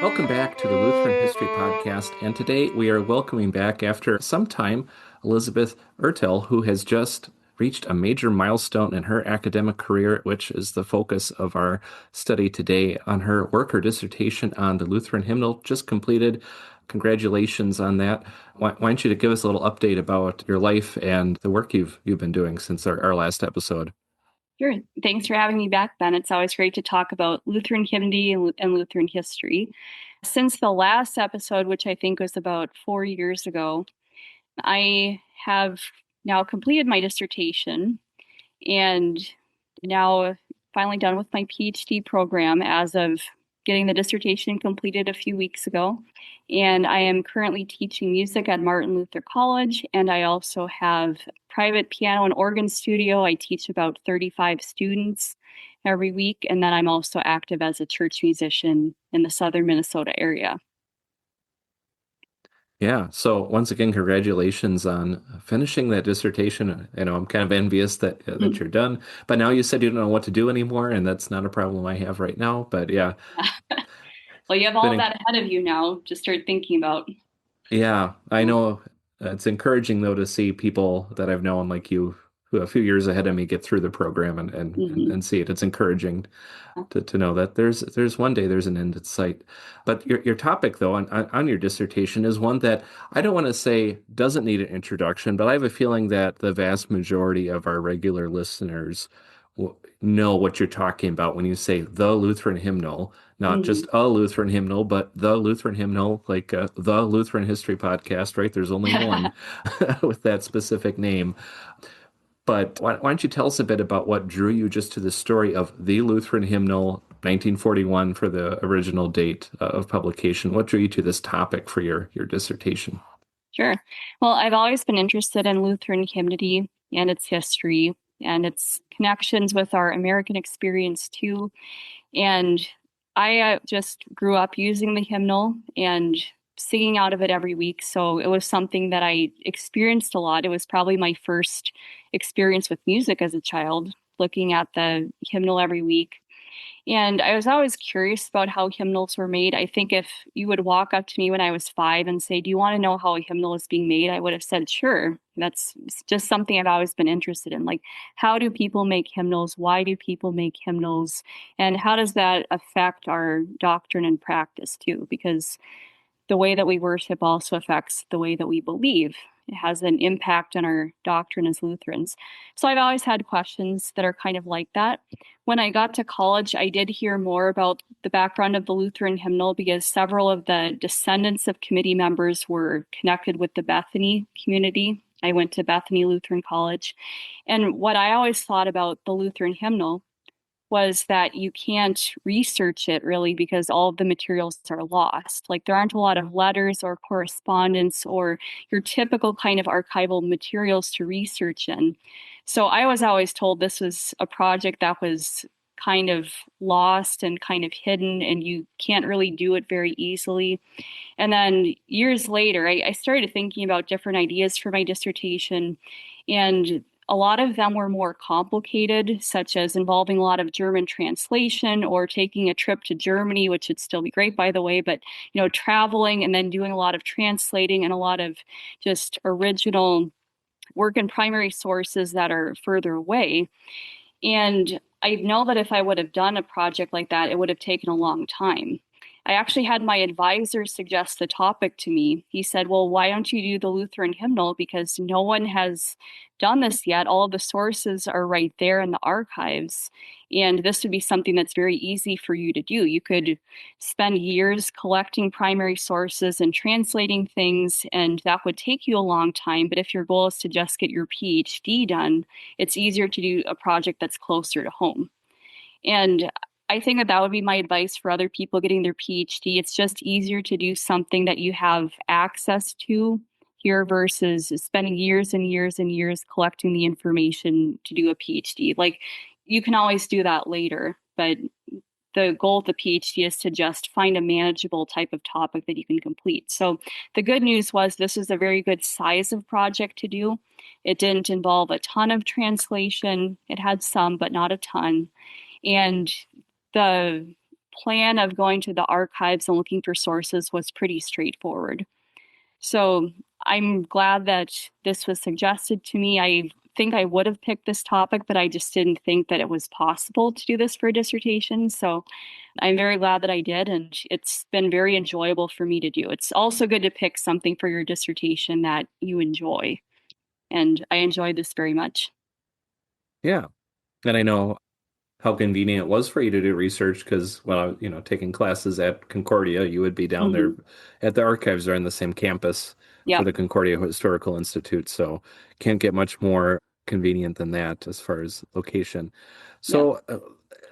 Welcome back to the Lutheran History Podcast, and today we are welcoming back, after some time, Elisabeth Urtel, who has just reached a major milestone in her academic career, which is the focus of our study today. On her work, her dissertation on the Lutheran Hymnal, just completed. Congratulations on that. Why don't you give us a little update about your life and the work you've been doing since our last episode? Sure. Thanks for having me back, Ben. It's always great to talk about Lutheran hymnody and Lutheran history. Since the last episode, which I think was about 4 years ago, I have now completed my dissertation and now finally done with my PhD program as of getting the dissertation completed a few weeks ago. And I am currently teaching music at Martin Luther College, and I also have private piano and organ studio. I teach about 35 students every week, and then I'm also active as a church musician in the southern Minnesota area. Yeah. So once again, congratulations on finishing that dissertation. I'm kind of envious that you're done. But now you said you don't know what to do anymore, and that's not a problem I have right now. But yeah, Well, you have been all in, that ahead of you now to start thinking about. yeah, I know. It's encouraging though to see people that I've known like you who a few years ahead of me get through the program Mhm. and see it. It's encouraging to know that there's one day there's an end in sight. But your topic though on your dissertation is one that I don't want to say doesn't need an introduction, but I have a feeling that the vast majority of our regular listeners know what you're talking about when you say the Lutheran hymnal, not just Mhm. a Lutheran hymnal, but the Lutheran hymnal, like the Lutheran History Podcast, right? There's only one with that specific name. But why don't you tell us a bit about what drew you just to the story of the Lutheran Hymnal, 1941 for the original date of publication? What drew you to this topic for your dissertation? Sure. Well, I've always been interested in Lutheran hymnody and its history and its connections with our American experience too. And I just grew up using the hymnal and singing out of it every week. So it was something that I experienced a lot. It was probably my first experience with music as a child, looking at the hymnal every week. And I was always curious about how hymnals were made. I think if you would walk up to me when I was 5 and say, "Do you want to know how a hymnal is being made?" I would have said, "Sure." That's just something I've always been interested in. Like, how do people make hymnals? Why do people make hymnals? And how does that affect our doctrine and practice too? Because the way that we worship also affects the way that we believe. It has an impact on our doctrine as Lutherans. So I've always had questions that are kind of like that. When I got to college, I did hear more about the background of the Lutheran hymnal because several of the descendants of committee members were connected with the Bethany community. I went to Bethany Lutheran College. And what I always thought about the Lutheran hymnal was that you can't research it really because all of the materials are lost. Like there aren't a lot of letters or correspondence or your typical kind of archival materials to research in. So I was always told this was a project that was kind of lost and kind of hidden, and you can't really do it very easily. And then years later, I started thinking about different ideas for my dissertation, and a lot of them were more complicated, such as involving a lot of German translation or taking a trip to Germany, which would still be great, by the way, but traveling and then doing a lot of translating and a lot of just original work in primary sources that are further away. And I know that if I would have done a project like that, it would have taken a long time. I actually had my advisor suggest the topic to me. He said, "Well, why don't you do the Lutheran hymnal? Because no one has done this yet. All of the sources are right there in the archives. And this would be something that's very easy for you to do. You could spend years collecting primary sources and translating things, and that would take you a long time. But if your goal is to just get your PhD done, it's easier to do a project that's closer to home." And I think that that would be my advice for other people getting their PhD. It's just easier to do something that you have access to here versus spending years and years and years collecting the information to do a PhD. Like you can always do that later, but the goal of the PhD is to just find a manageable type of topic that you can complete. So the good news was this is a very good size of project to do. It didn't involve a ton of translation. It had some, but not a ton. And the plan of going to the archives and looking for sources was pretty straightforward. So I'm glad that this was suggested to me. I think I would have picked this topic, but I just didn't think that it was possible to do this for a dissertation. So I'm very glad that I did, and it's been very enjoyable for me to do. It's also good to pick something for your dissertation that you enjoy, and I enjoyed this very much. Yeah. And I know how convenient it was for you to do research because when I, taking classes at Concordia, you would be down there Hmm. at the archives are in the same campus for Yep. the Concordia Historical Institute. So can't get much more convenient than that as far as location. Yep. So,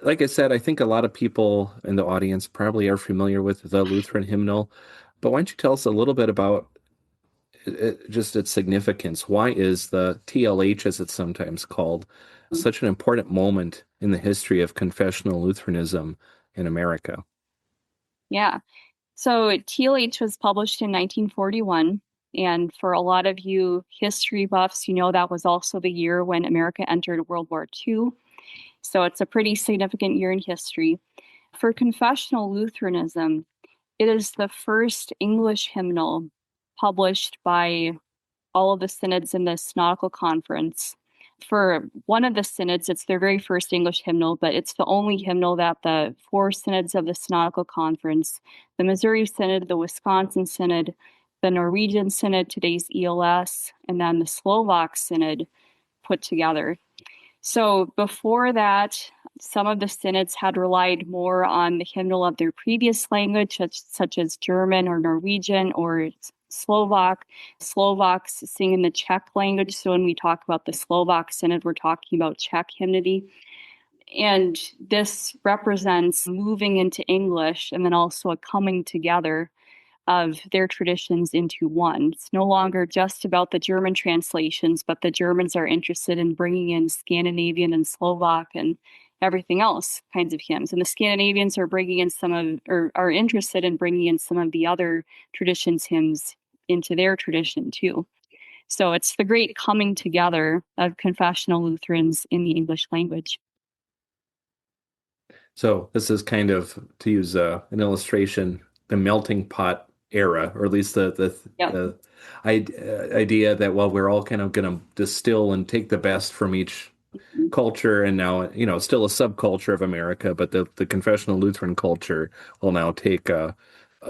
like I said, I think a lot of people in the audience probably are familiar with the Lutheran hymnal. But why don't you tell us a little bit about just its significance? Why is the TLH, as it's sometimes called, such an important moment in the history of confessional Lutheranism in America? Yeah. So TLH was published in 1941. And for a lot of you history buffs, you know that was also the year when America entered World War II. So it's a pretty significant year in history. For confessional Lutheranism, it is the first English hymnal published by all of the synods in the Synodical Conference. For one of the synods, it's their very first English hymnal, but it's the only hymnal that the four synods of the Synodical Conference, the Missouri Synod, the Wisconsin Synod, the Norwegian Synod, today's ELS, and then the Slovak Synod put together. So before that, some of the synods had relied more on the hymnal of their previous language, such as German or Norwegian or Slovak. Slovaks sing in the Czech language. So when we talk about the Slovak synod, we're talking about Czech hymnody. And this represents moving into English and then also a coming together of their traditions into one. It's no longer just about the German translations, but the Germans are interested in bringing in Scandinavian and Slovak and everything else kinds of hymns. And the Scandinavians are bringing in some of, or are interested in bringing in some of the other traditions hymns into their tradition too. So it's the great coming together of confessional Lutherans in the English language. So this is kind of, to use an illustration, the melting pot era, or at least Yep. the idea that, well, we're all kind of going to distill and take the best from each culture, and now, it's still a subculture of America, but the confessional Lutheran culture will now take a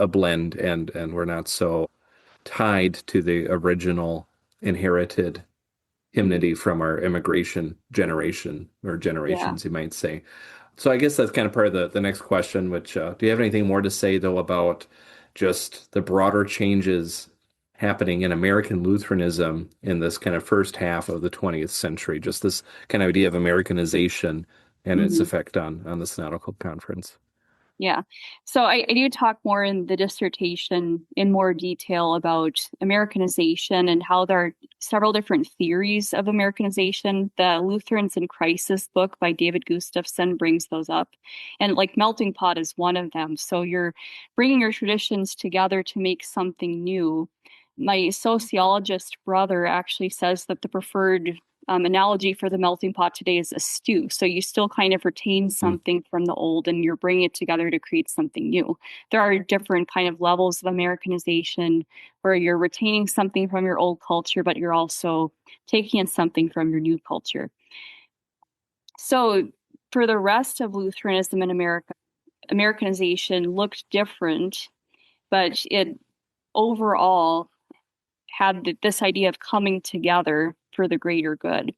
blend, and we're not so tied to the original inherited hymnody from our immigration generation or Yeah. generations, you might say. So I guess that's kind of part of the next question, which do you have anything more to say though about just the broader changes happening in American Lutheranism in this kind of first half of the 20th century, just this kind of idea of Americanization and its Mhm. effect on the Synodical Conference? Yeah. So I do talk more in the dissertation in more detail about Americanization and how there are several different theories of Americanization. The Lutherans in Crisis book by David Gustafson brings those up. And like melting pot is one of them. So you're bringing your traditions together to make something new. My sociologist brother actually says that the preferred analogy for the melting pot today is a stew. So you still kind of retain Hmm. something from the old and you're bringing it together to create something new. There are different kind of levels of Americanization where you're retaining something from your old culture, but you're also taking in something from your new culture. So for the rest of Lutheranism in America, Americanization looked different, but it overall had this idea of coming together for the greater good.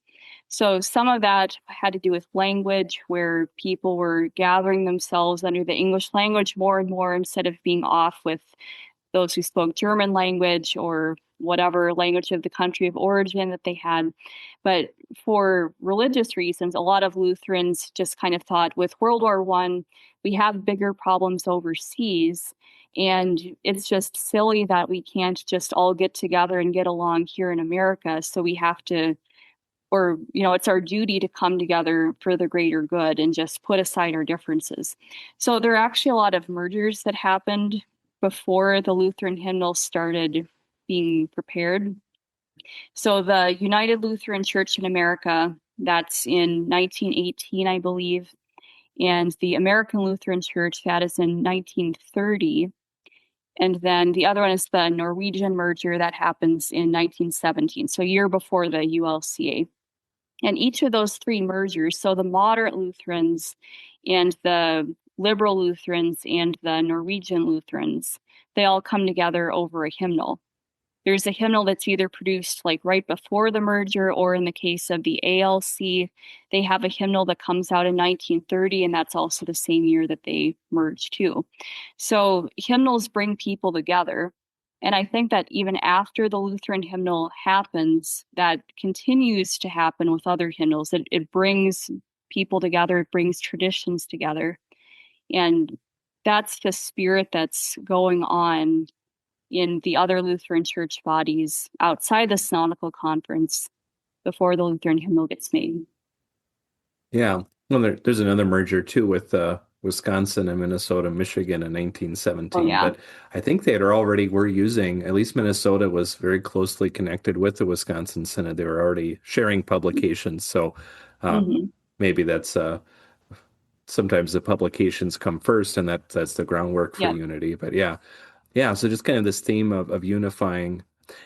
So some of that had to do with language, where people were gathering themselves under the English language more and more instead of being off with those who spoke German language or whatever language of the country of origin that they had. But for religious reasons, a lot of Lutherans just kind of thought with World War One, we have bigger problems overseas. And it's just silly that we can't just all get together and get along here in America. So we have to, or, it's our duty to come together for the greater good and just put aside our differences. So there are actually a lot of mergers that happened before the Lutheran hymnal started being prepared. So the United Lutheran Church in America, that's in 1918, I believe, And the American Lutheran Church, that is in 1930. And then the other one is the Norwegian merger that happens in 1917, so a year before the ULCA. And each of those three mergers, so the moderate Lutherans and the liberal Lutherans and the Norwegian Lutherans, they all come together over a hymnal. There's a hymnal that's either produced like right before the merger, or in the case of the ALC, they have a hymnal that comes out in 1930, and that's also the same year that they merged too. So hymnals bring people together. And I think that even after the Lutheran hymnal happens, that continues to happen with other hymnals. It brings people together, it brings traditions together. And that's the spirit that's going on in the other Lutheran church bodies outside the Synodical Conference before the Lutheran hymnal gets made. Yeah. Well, there's another merger too with Wisconsin and Minnesota, Michigan in Oh, 1917. yeah. But I think they had already were using, at least Minnesota was very closely connected with the Wisconsin Synod. They were already sharing publications. So uh, Mm-hmm. maybe that's sometimes the publications come first, and that's the groundwork for Yep. unity. But yeah, yeah. So just kind of this theme of unifying.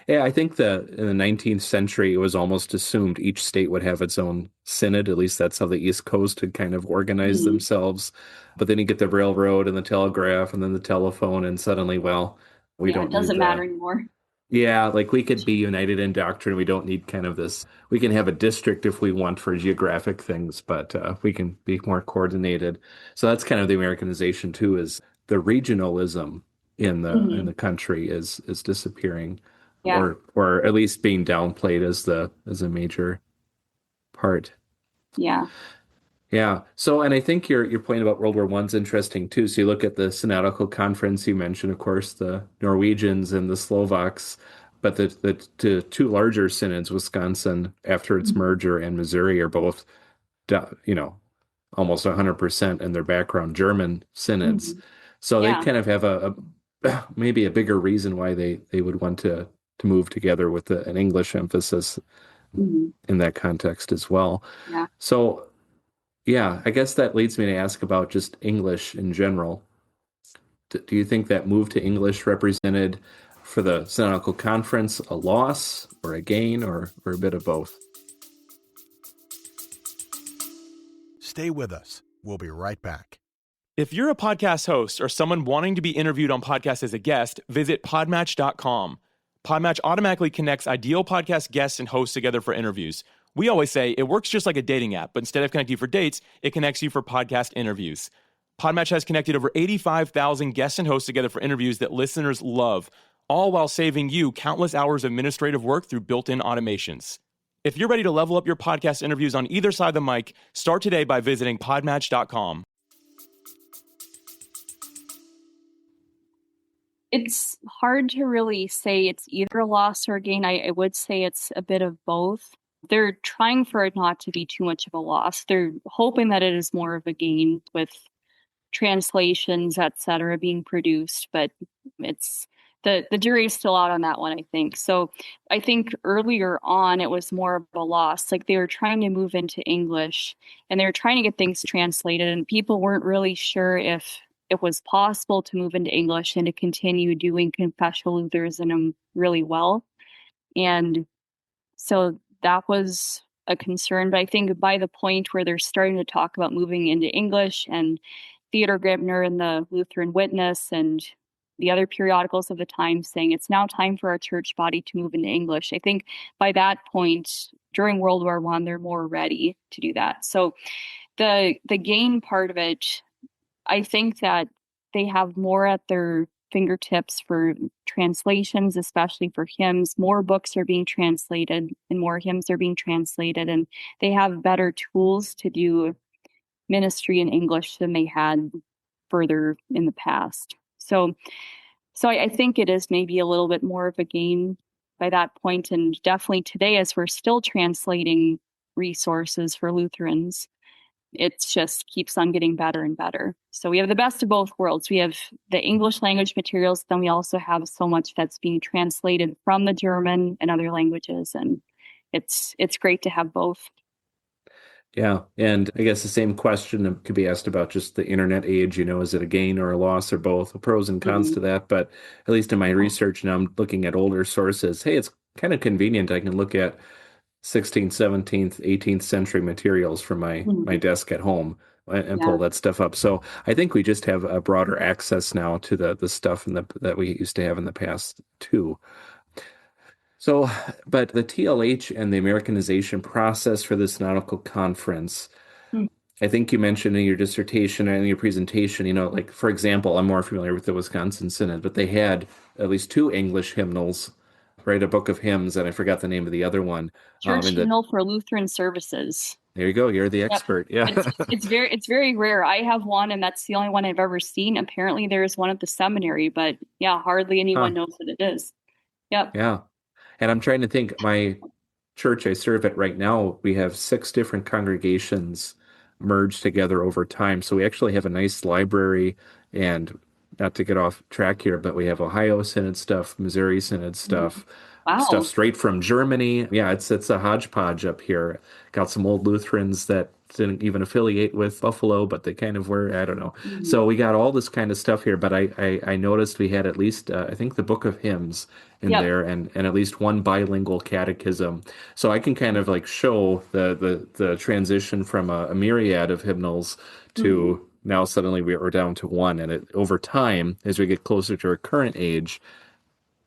Yeah, I think in the 19th century, it was almost assumed each state would have its own synod. At least that's how the East Coast had kind of organized Mm-hmm. themselves. But then you get the railroad and the telegraph and then the telephone, and suddenly, well, we Yeah, it don't need doesn't matter anymore. yeah, like we could be united in doctrine. We don't need kind of this. We can have a district if we want for geographic things, but we can be more coordinated. So that's kind of the Americanization too, is the regionalism in Mm-hmm. the country is disappearing, Yeah. or at least being downplayed as a major part. Yeah. Yeah. So, and I think your point about World War One's interesting too. So you look at the Synodical Conference, you mentioned, of course, the Norwegians and the Slovaks, but the two larger synods, Wisconsin after its Mm-hmm. merger and Missouri, are both, you know, almost 100% in their background German synods. Mm-hmm. So they Yeah. kind of have maybe a bigger reason why they would want to move together with an English emphasis Mm-hmm. in that context as well. Yeah. So yeah, I guess that leads me to ask about just English in general. Do you think that move to English represented for the Synodical Conference a loss or a gain or a bit of both? Stay with us. We'll be right back. If you're a podcast host or someone wanting to be interviewed on podcasts as a guest, visit podmatch.com. Podmatch automatically connects ideal podcast guests and hosts together for interviews. We always say it works just like a dating app, but instead of connecting you for dates, it connects you for podcast interviews. Podmatch has connected over 85,000 guests and hosts together for interviews that listeners love, all while saving you countless hours of administrative work through built-in automations. If you're ready to level up your podcast interviews on either side of the mic, start today by visiting podmatch.com. It's hard to really say it's either a loss or a gain. I would say it's a bit of both. They're trying for it not to be too much of a loss. They're hoping that it is more of a gain with translations, etc., being produced, but it's the jury is still out on that one, I think. So I think earlier on it was more of a loss. Like they were trying to move into English and they were trying to get things translated, and people weren't really sure if it was possible to move into English and to continue doing confessional Lutheranism really well. And so that was a concern. But I think by the point where they're starting to talk about moving into English, and Theodor Gribner and the Lutheran Witness and the other periodicals of the time saying it's now time for our church body to move into English, I think by that point during World War I, they're more ready to do that. So the gain part of it, I think that they have more at their fingertips for translations, especially for hymns. More books are being translated and more hymns are being translated, and they have better tools to do ministry in English than they had further in the past. So I think it is maybe a little bit more of a gain by that point, and definitely today as we're still translating resources for Lutherans, it just keeps on getting better and better. So we have the best of both worlds. We have the English language materials, then we also have so much that's being translated from the German and other languages, and it's great to have both. Yeah. And I guess the same question could be asked about just the internet age. Is it a gain or a loss or both? The pros and cons to Mhm. that. But at least in my research now, I'm looking at older sources. Hey, it's kind of convenient. I can look at 16th, 17th, 18th century materials from my Mhm. desk at home and pull Yeah. that stuff up. So I think we just have a broader access now to the stuff that we used to have in the past too. So, but the TLH and the Americanization process for the Synodical Conference, Mhm. I think you mentioned in your dissertation and in your presentation, like for example, I'm more familiar with the Wisconsin Synod, but they had at least two English hymnals, right? A book of hymns, and I forgot the name of the other one. Church In the hymnal for Lutheran services. There you go, you're the Yep. expert. Yeah. It's very rare. I have one, and that's the only one I've ever seen. Apparently, there's one at the seminary, but yeah, hardly anyone Huh. knows what it is. Yep. Yeah. And I'm trying to think, my church I serve at right now, we have six different congregations merged together over time. So we actually have a nice library, and not to get off track here, but we have Ohio Synod stuff, Missouri Synod Mhm. stuff, stuff Wow. straight from Germany. Yeah, it's a hodgepodge up here. Got some old Lutherans that didn't even affiliate with Buffalo, but they kind of were. I don't know. Mhm. So we got all this kind of stuff here, but I noticed we had at least I think the Book of Hymns in Yep. there, and at least one bilingual catechism. So I can kind of like show the transition from a myriad of hymnals Mhm. to now suddenly we're down to one. And over time, as we get closer to our current age,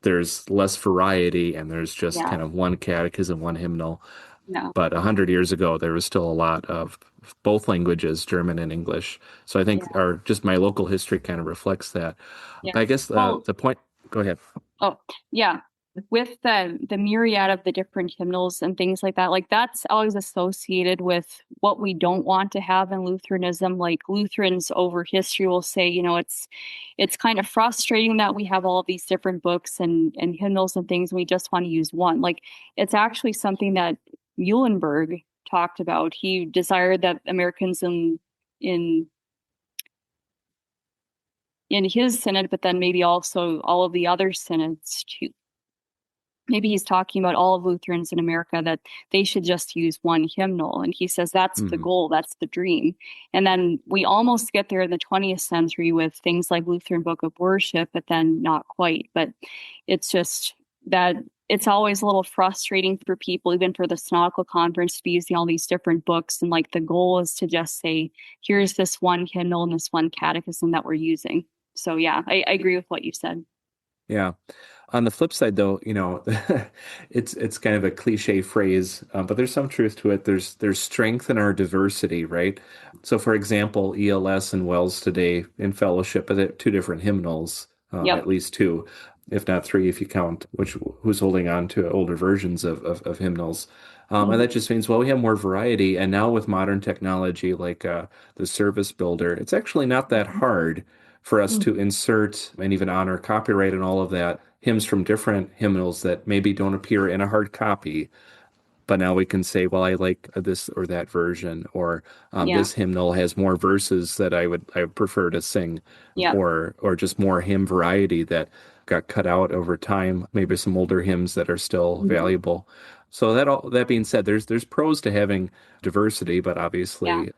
there's less variety and there's just Yeah. kind of one catechism, one hymnal. Yeah. But 100 years ago, there was still a lot of both languages, German and English. So I think Yeah. our just my local history kind of reflects that. Yeah. But I guess Well, the point, go ahead. oh, yeah. With the myriad of the different hymnals and things like that's always associated with what we don't want to have in Lutheranism. Like Lutherans over history will say, it's kind of frustrating that we have all these different books and hymnals and things, and we just want to use one. Like it's actually something that Muhlenberg talked about. He desired that Americans in in his synod, but then maybe also all of the other synods too. Maybe he's talking about all of Lutherans in America, that they should just use one hymnal. And he says that's the Mhm. goal, that's the dream. And then we almost get there in the 20th century with things like Lutheran Book of Worship, but then not quite. But it's just that it's always a little frustrating for people, even for the Synodical Conference, to be using all these different books. And like the goal is to just say, here's this one hymnal and this one catechism that we're using. So yeah, I agree with what you said. Yeah. On the flip side, though, it's kind of a cliche phrase, but there's some truth to it. There's strength in our diversity, right? So, for example, ELS and Wells today in fellowship, but they're two different hymnals, Yep. at least two, if not three, if you count who's holding on to older versions of hymnals. And Mhm. that just means, well, we have more variety. And now with modern technology like the Service Builder, it's actually not that hard for us Mhm. to insert and even honor copyright and all of that hymns from different hymnals that maybe don't appear in a hard copy. But now we can say, well, I like this or that version, or Yeah. this hymnal has more verses that I would prefer to sing, Yeah. or just more hymn variety that got cut out over time. Maybe some older hymns that are still Mhm. valuable. So that being said, there's pros to having diversity, but Yeah. obviously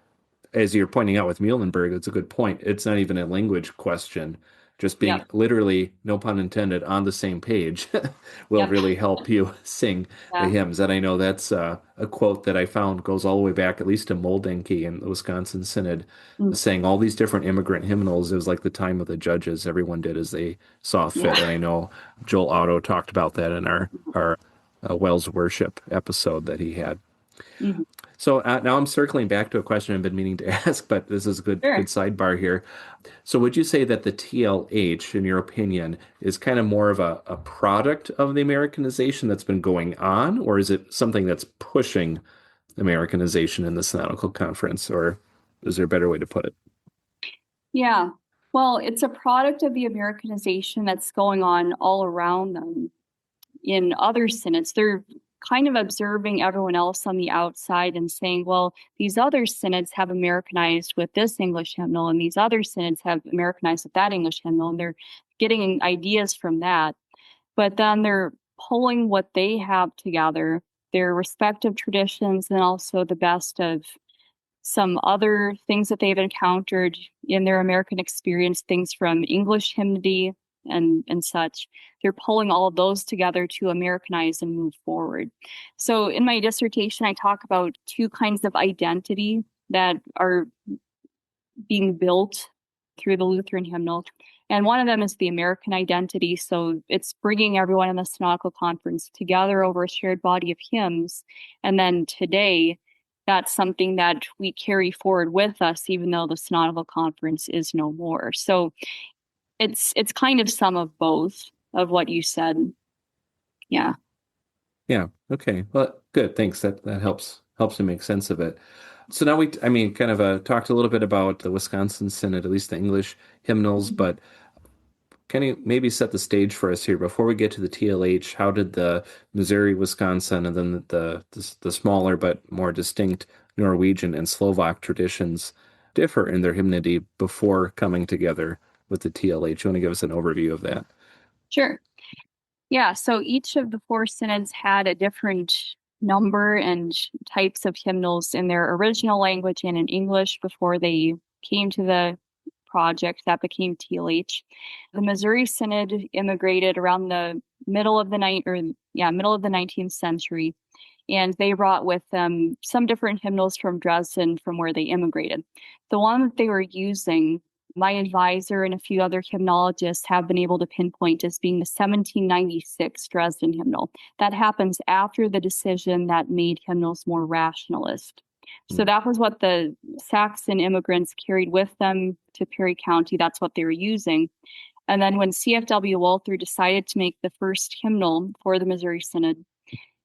as you're pointing out with Muhlenberg, that's a good point. It's not even a language question. Just being Yep. literally, no pun intended, on the same page will Yep. really help you sing the Yeah. hymns. And I know that's a quote that I found goes all the way back, at least to Moldenke in the Wisconsin Synod, Mm. saying all these different immigrant hymnals. It was like the time of the judges. Everyone did as they saw fit. And Yeah. I know Joel Otto talked about that in our Wells worship episode that he had. Mhm. So now I'm circling back to a question I've been meaning to ask, but this is a good Sure. sidebar here. So would you say that the TLH, in your opinion, is kind of more of a product of the Americanization that's been going on, or is it something that's pushing Americanization in the Synodical Conference, or is there a better way to put it? Yeah. Well, it's a product of the Americanization that's going on all around them in other synods. They're kind of observing everyone else on the outside and saying, well, these other synods have Americanized with this English hymnal, and these other synods have Americanized with that English hymnal, and they're getting ideas from that. But then they're pulling what they have together, their respective traditions, and also the best of some other things that they've encountered in their American experience, things from English hymnody and such. They're pulling all of those together to Americanize and move forward. So in my dissertation, I talk about two kinds of identity that are being built through the Lutheran Hymnal. And one of them is the American identity. So it's bringing everyone in the Synodical Conference together over a shared body of hymns. And then today, that's something that we carry forward with us, even though the Synodical Conference is no more. So it's kind of some of both of what you said. Yeah. Yeah. Okay. Well, good. Thanks. That helps me make sense of it. So now kind of talked a little bit about the Wisconsin Synod, at least the English hymnals, but can you maybe set the stage for us here before we get to the TLH? How did the Missouri, Wisconsin, and then the smaller but more distinct Norwegian and Slovak traditions differ in their hymnody before coming together with the TLH? You want to give us an overview of that? Sure. Yeah, so each of the four synods had a different number and types of hymnals in their original language and in English before they came to the project that became TLH. The Missouri Synod immigrated around the middle of the 19th century, and they brought with them some different hymnals from Dresden from where they immigrated. The one that they were using, my advisor and a few other hymnologists have been able to pinpoint as being the 1796 Dresden hymnal. That happens after the decision that made hymnals more rationalist. So that was what the Saxon immigrants carried with them to Perry County. That's what they were using. And then when C.F.W. Walther decided to make the first hymnal for the Missouri Synod,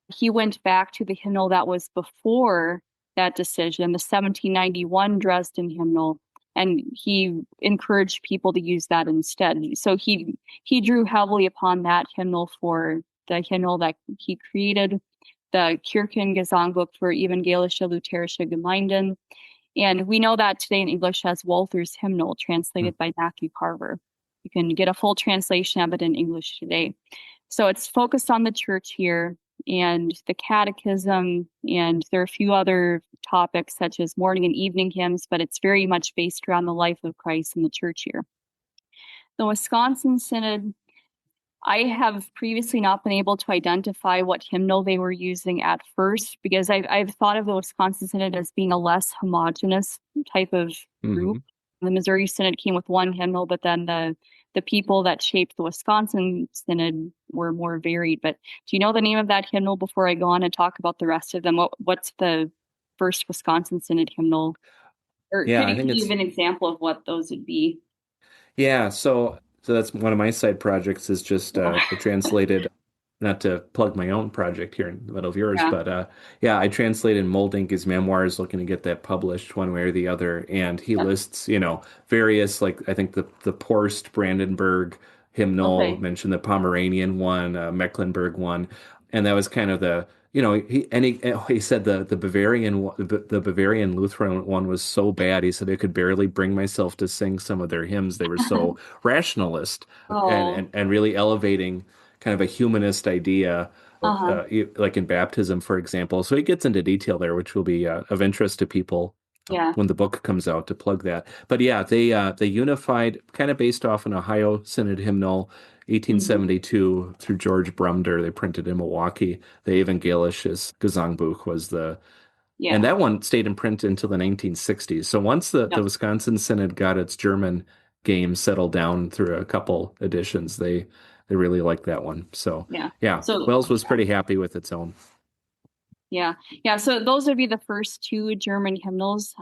he went back to the hymnal that was before that decision, the 1791 Dresden hymnal, and he encouraged people to use that instead. So he drew heavily upon that hymnal for the hymnal that he created, the Kirchengesangbuch für evangelische lutherische Gemeinden. And we know that today in English as Walther's Hymnal, translated by Matthew Carver. You can get a full translation of it in English today. So it's focused on the church here and the catechism, and there are a few other topics such as morning and evening hymns, but it's very much based around the life of Christ in the church here. The Wisconsin Synod, I have previously not been able to identify what hymnal they were using at first, because I've thought of the Wisconsin Synod as being a less homogenous type of group. The Missouri Synod came with one hymnal, but then the people that shaped the Wisconsin Synod were more varied. But do you know the name of that hymnal before I go on and talk about the rest of them? What's the first Wisconsin Synod hymnal? Or Yeah, could you give an example of what those would be? Yeah, so that's one of my side projects is just I translated, not to plug my own project here in the middle of yours, Yeah. but I translated Moldenke's memoirs, looking to get that published one way or the other, and he lists, various, like I think the Porst Brandenburg hymnal, mentioned the Pomeranian one, Mecklenburg one, and that was kind of the he said the Bavarian Lutheran one was so bad. He said I could barely bring myself to sing some of their hymns. They were so rationalist and really elevating kind of a humanist idea, like in baptism, for example. So he gets into detail there, which will be of interest to people when the book comes out, to plug that. But yeah, they unified kind of based off an Ohio Synod hymnal. 1872 through George Brumder, they printed in Milwaukee. The Evangelisches Gesangbuch was and that one stayed in print until the 1960s. So once the Wisconsin Synod got its German game settled down through a couple editions, they really liked that one. So so Wells was pretty happy with its own. Yeah. So those would be the first two German hymnals.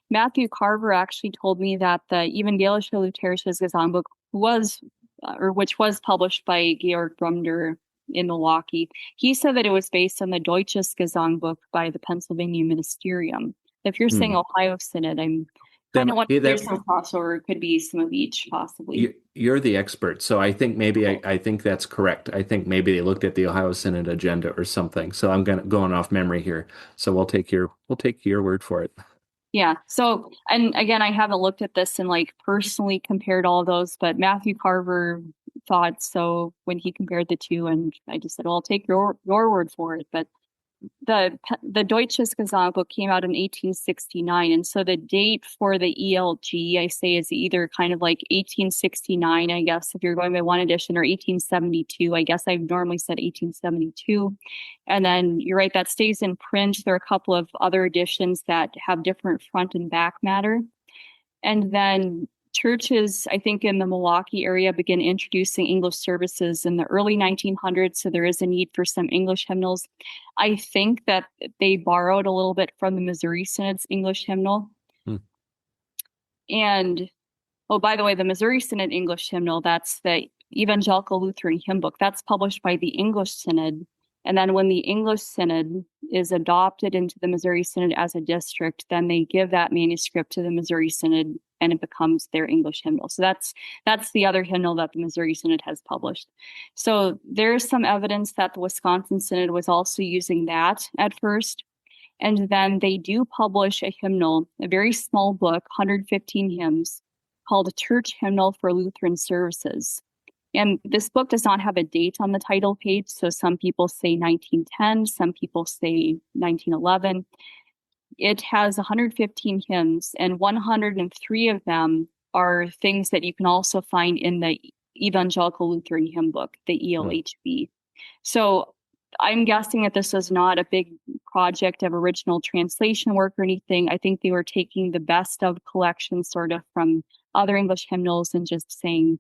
Matthew Carver actually told me that the Evangelische Lutherisches Gesangbuch which was published by Georg Brumder in Milwaukee, he said that it was based on the Deutsches Gesangbuch by the Pennsylvania Ministerium. If you're saying Ohio Synod, I'm kind of wondering if there's some crossover. It could be some of each, possibly. You're the expert, so I think maybe I think that's correct. I think maybe they looked at the Ohio Synod agenda or something. So I'm going off memory here. So we'll take your word for it. Yeah. So, and again, I haven't looked at this and personally compared all of those, but Matthew Carver thought so when he compared the two, and I just said, well, I'll take your word for it. But the Deutsches Gesangbuch came out in 1869, and so the date for the ELG, I say, is either kind of like 1869, I guess, if you're going by one edition, or 1872. I guess I've normally said 1872. And then you're right, that stays in print. There are a couple of other editions that have different front and back matter. And then churches, I think in the Milwaukee area, begin introducing English services in the early 1900s. So there is a need for some English hymnals. I think that they borrowed a little bit from the Missouri Synod's English hymnal. And, oh, by the way, the Missouri Synod English hymnal, that's the Evangelical Lutheran Hymn Book. That's published by the English Synod. And then when the English Synod is adopted into the Missouri Synod as a district, then they give that manuscript to the Missouri Synod and it becomes their English hymnal. So that's the other hymnal that the Missouri Synod has published. So there's some evidence that the Wisconsin Synod was also using that at first. And then they do publish a hymnal, a very small book, 115 hymns, called A Church Hymnal for Lutheran Services. And this book does not have a date on the title page. So some people say 1910, some people say 1911. It has 115 hymns, and 103 of them are things that you can also find in the Evangelical Lutheran Hymn Book, the ELHB. So I'm guessing that this was not a big project of original translation work or anything. I think they were taking the best of collections sort of from other English hymnals and just saying,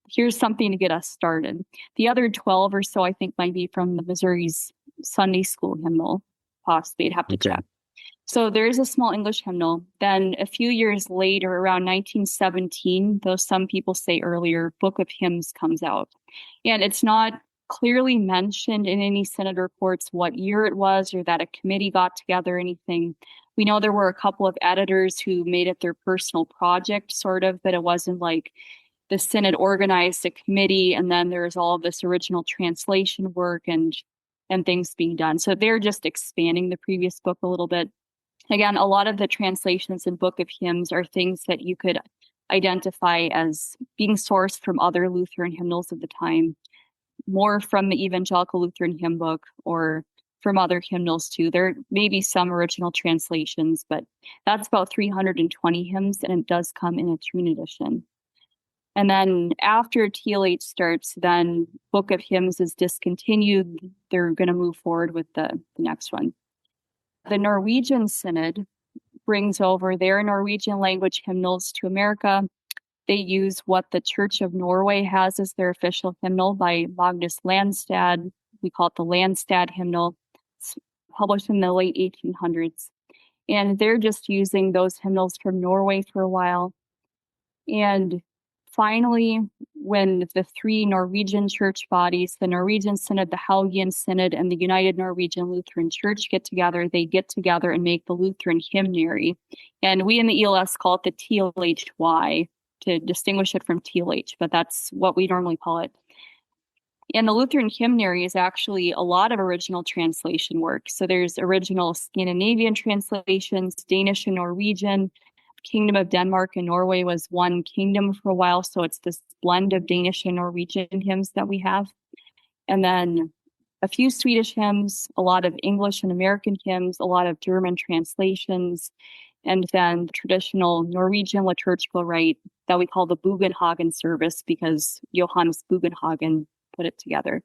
here's something to get us started. The other 12 or so, I think, might be from the Missouri's Sunday school hymnal. Possibly, I'd have to check. So there is a small English hymnal. Then a few years later, around 1917, though some people say earlier, Book of Hymns comes out. And it's not clearly mentioned in any synod reports what year it was or that a committee got together or anything. We know there were a couple of editors who made it their personal project, sort of, but it wasn't like the synod organized a committee and then there's all of this original translation work and things being done. So they're just expanding the previous book a little bit. Again, a lot of the translations in Book of Hymns are things that you could identify as being sourced from other Lutheran hymnals of the time, more from the Evangelical Lutheran Hymn Book or from other hymnals too. There may be some original translations, but that's about 320 hymns, and it does come in a Trune edition. And then after TLH starts, then Book of Hymns is discontinued. They're going to move forward with the next one. The Norwegian Synod brings over their Norwegian language hymnals to America. They use what the Church of Norway has as their official hymnal by Magnus Landstad. We call it the Landstad hymnal. It's published in the late 1800s. And they're just using those hymnals from Norway for a while. And finally, when the three Norwegian church bodies, the Norwegian Synod, the Haugian Synod, and the United Norwegian Lutheran Church get together, they get together and make the Lutheran Hymnary. And we in the ELS call it the TLHY to distinguish it from TLH, but that's what we normally call it. And the Lutheran Hymnary is actually a lot of original translation work. So there's original Scandinavian translations, Danish and Norwegian. Kingdom of Denmark and Norway was one kingdom for a while, so it's this blend of Danish and Norwegian hymns that we have. And then a few Swedish hymns, a lot of English and American hymns, a lot of German translations, and then the traditional Norwegian liturgical rite that we call the Bugenhagen service because Johannes Bugenhagen put it together.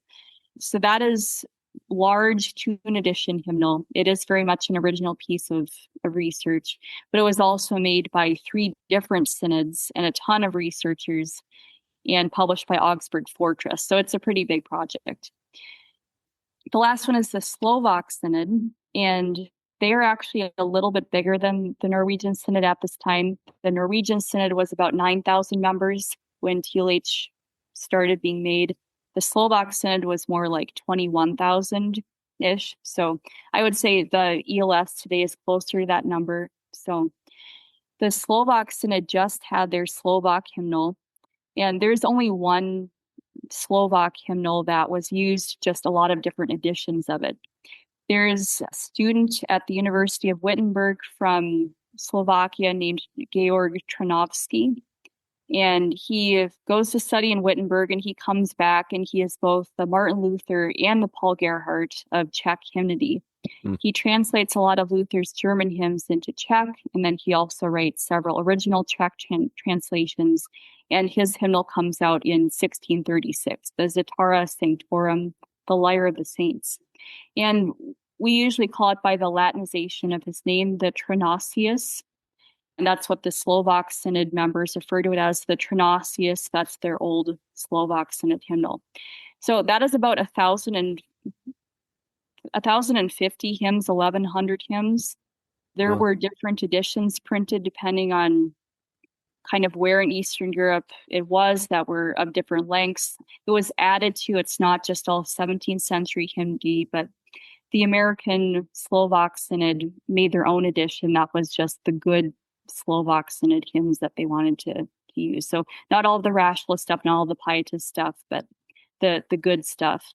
So that is large Trune edition hymnal. It is very much an original piece of research, but it was also made by 3 different synods and a ton of researchers and published by Augsburg Fortress. So it's a pretty big project. The last one is the Slovak Synod, and they are actually a little bit bigger than the Norwegian Synod at this time. The Norwegian Synod was about 9,000 members when TLH started being made. The Slovak Synod was more like 21,000-ish. So I would say the ELS today is closer to that number. So the Slovak Synod just had their Slovak hymnal, and there's only one Slovak hymnal that was used, just a lot of different editions of it. There's a student at the University of Wittenberg from Slovakia named Georg Tranovsky, And he goes to study in Wittenberg, and he comes back, and he is both the Martin Luther and the Paul Gerhardt of Czech hymnody. He translates a lot of Luther's German hymns into Czech, and then he also writes several original Czech translations, and his hymnal comes out in 1636, the Zitara Sanctorum, the Lyre of the Saints. And we usually call it by the Latinization of his name, the Trinasius, and that's what the Slovak Synod members refer to it as, the Trinasius. That's their old Slovak Synod hymnal. So that is about 1,050 hymns, 1,100 hymns. There were different editions printed depending on kind of where in Eastern Europe it was, that were of different lengths. It was added to, it's not just all 17th century hymnody, but the American Slovak Synod made their own edition that was just the good Slovak Synod hymns that they wanted to use. So not all of the rationalist stuff, not all the pietist stuff, but the good stuff.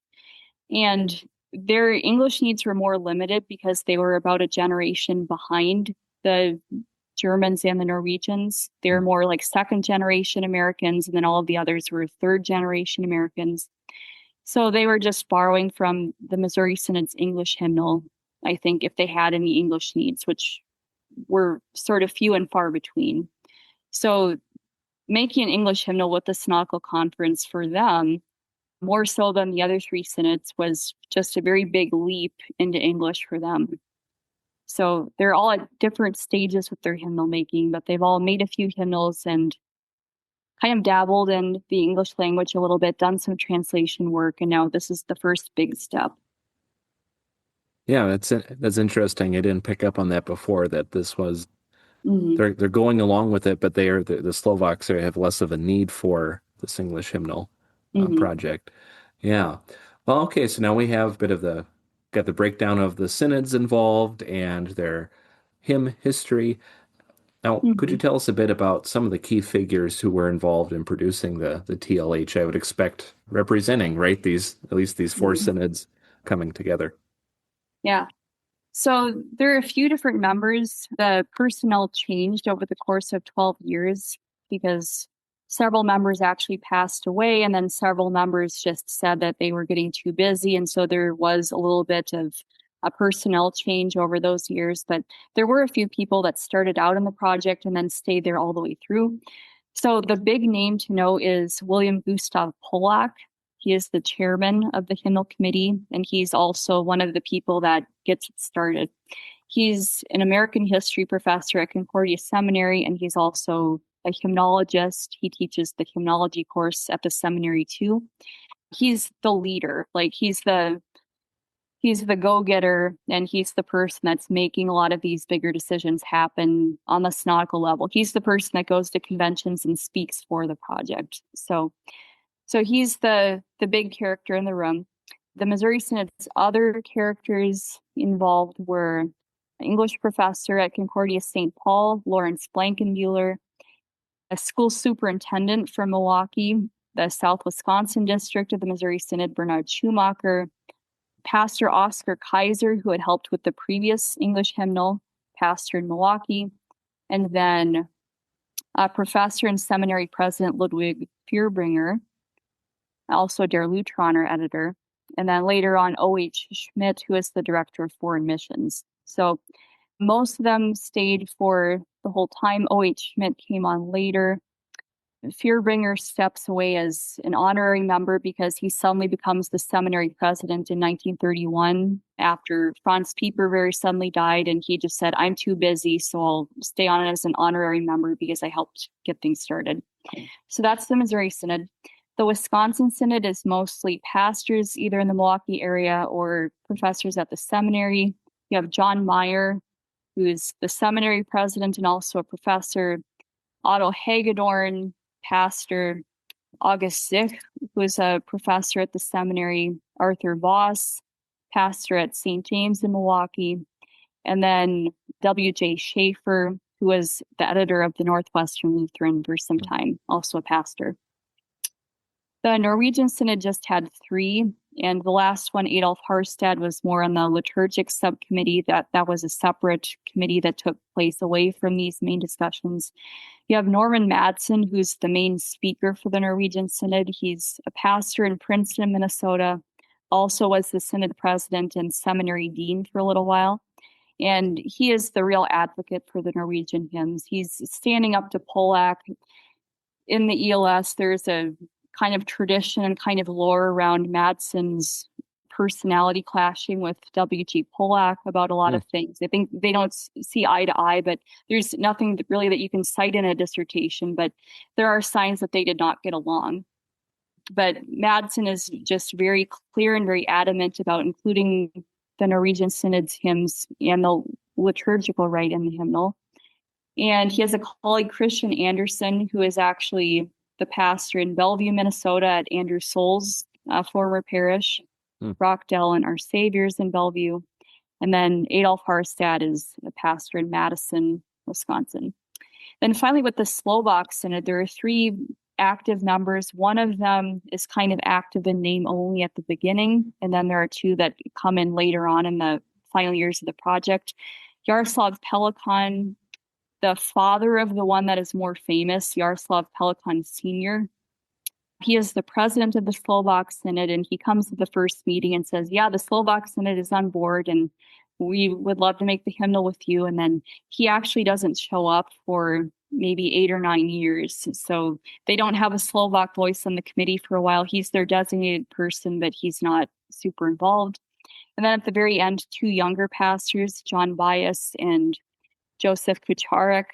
And their English needs were more limited because they were about a generation behind the Germans and the Norwegians. They were more like second generation Americans, and then all of the others were third generation Americans. So they were just borrowing from the Missouri Synod's English hymnal, I think, if they had any English needs, which were sort of few and far between. So making an English hymnal with the Synodical Conference for them, more so than the other three synods, was just a very big leap into English for them. So they're all at different stages with their hymnal making, but they've all made a few hymnals and kind of dabbled in the English language a little bit, done some translation work, and now this is the first big step. Yeah, that's interesting. I didn't pick up on that before, that this was they're going along with it, but the Slovaks have less of a need for this English hymnal project. Yeah. Well, okay, so now we have a bit of got the breakdown of the synods involved and their hymn history. Now, could you tell us a bit about some of the key figures who were involved in producing the TLH? I would expect representing, right, at least these four synods coming together. Yeah. So there are a few different members. The personnel changed over the course of 12 years because several members actually passed away, and then several members just said that they were getting too busy. And so there was a little bit of a personnel change over those years. But there were a few people that started out in the project and then stayed there all the way through. So the big name to know is William Gustav Polak. He is the chairman of the hymnal committee, and he's also one of the people that gets it started. He's an American history professor at Concordia Seminary, and he's also a hymnologist. He teaches the hymnology course at the seminary too. He's the leader, like he's the go-getter, and he's the person that's making a lot of these bigger decisions happen on the synodical level. He's the person that goes to conventions and speaks for the project. So he's the big character in the room. The Missouri Synod's other characters involved were an English professor at Concordia St. Paul, Lawrence Blankenbuehler, a school superintendent from Milwaukee, the South Wisconsin district of the Missouri Synod, Bernard Schumacher, Pastor Oscar Kaiser, who had helped with the previous English hymnal, pastor in Milwaukee, and then a professor and seminary president Ludwig Fierbringer, also Der Lutheraner editor, and then later on O.H. Schmidt, who is the director of foreign missions. So most of them stayed for the whole time. O.H. Schmidt came on later. Fierbringer steps away as an honorary member because he suddenly becomes the seminary president in 1931 after Franz Pieper very suddenly died, and he just said, I'm too busy, so I'll stay on as an honorary member because I helped get things started. So that's the Missouri Synod. The Wisconsin Synod is mostly pastors, either in the Milwaukee area or professors at the seminary. You have John Meyer, who is the seminary president and also a professor, Otto Hagedorn, pastor, August Zich, who is a professor at the seminary, Arthur Voss, pastor at St. James in Milwaukee, and then W.J. Schaefer, who was the editor of the Northwestern Lutheran for some time, also a pastor. The Norwegian Synod just had 3 And the last one, Adolf Harstad, was more on the liturgic subcommittee. That was a separate committee that took place away from these main discussions. You have Norman Madsen, who's the main speaker for the Norwegian Synod. He's a pastor in Princeton, Minnesota, also was the Synod president and seminary dean for a little while. And he is the real advocate for the Norwegian hymns. He's standing up to Pollack. In the ELS, there's a kind of tradition and kind of lore around Madsen's personality clashing with W.G. Pollack about a lot of things. I think they don't see eye to eye, but there's nothing really that you can cite in a dissertation, but there are signs that they did not get along. But Madsen is just very clear and very adamant about including the Norwegian Synod's hymns and the liturgical rite in the hymnal. And he has a colleague, Christian Anderson, who is actually the pastor in Bellevue, Minnesota at Andrew Soul's former parish, Rockdale and Our Saviors in Bellevue. And then Adolf Harstad is a pastor in Madison, Wisconsin. Then finally, with the Slovak Synod, there are 3 active members. One of them is kind of active in name only at the beginning, and then there are 2 that come in later on in the final years of the project. Jaroslav Pelikan, the father of the one that is more famous, Jaroslav Pelikan Sr., he is the president of the Slovak Synod, and he comes to the first meeting and says, yeah, the Slovak Synod is on board, and we would love to make the hymnal with you. And then he actually doesn't show up for maybe 8 or 9 years. So they don't have a Slovak voice on the committee for a while. He's their designated person, but he's not super involved. And then at the very end, 2 younger pastors, John Bias and Joseph Kucharek,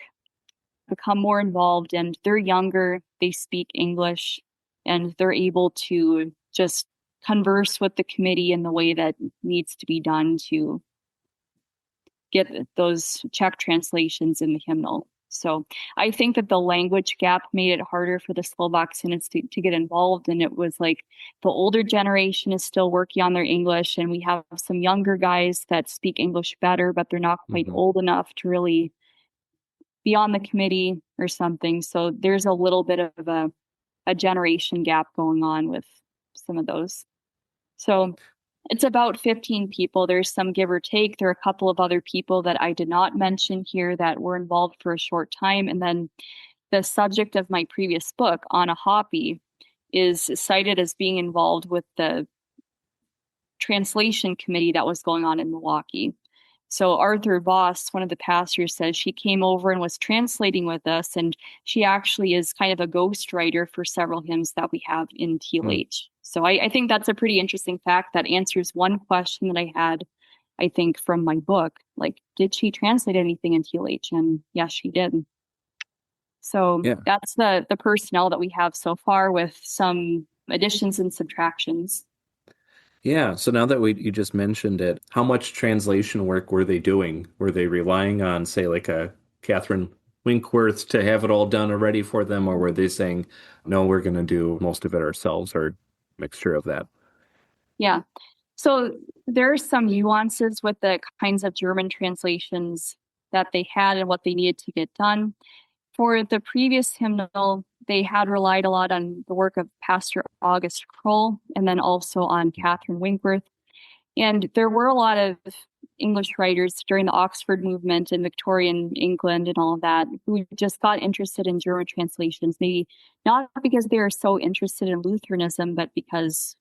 become more involved, and they're younger, they speak English, and they're able to just converse with the committee in the way that needs to be done to get those Czech translations in the hymnal. So I think that the language gap made it harder for the Slovak synods to get involved. And it was like the older generation is still working on their English, and we have some younger guys that speak English better, but they're not quite old enough to really be on the committee or something. So there's a little bit of a generation gap going on with some of those. So it's about 15 people. There's some give or take. There are a couple of other people that I did not mention here that were involved for a short time. And then the subject of my previous book, Anna Hoppe, is cited as being involved with the translation committee that was going on in Milwaukee. So Arthur Voss, one of the pastors, says she came over and was translating with us, and she actually is kind of a ghostwriter for several hymns that we have in TLH. So I think that's a pretty interesting fact that answers one question that I had, I think, from my book. Like, did she translate anything in TLH? And yes, she did. So that's the personnel that we have so far, with some additions and subtractions. Yeah. So now that you just mentioned it, how much translation work were they doing? Were they relying on, say, like a Catherine Winkworth to have it all done already for them? Or were they saying, no, we're going to do most of it ourselves, or a mixture of that? Yeah. So there are some nuances with the kinds of German translations that they had and what they needed to get done. For the previous hymnal, they had relied a lot on the work of Pastor August Kroll, and then also on Catherine Winkworth. And there were a lot of English writers during the Oxford movement in Victorian England and all of that who just got interested in German translations, maybe not because they were so interested in Lutheranism, but because,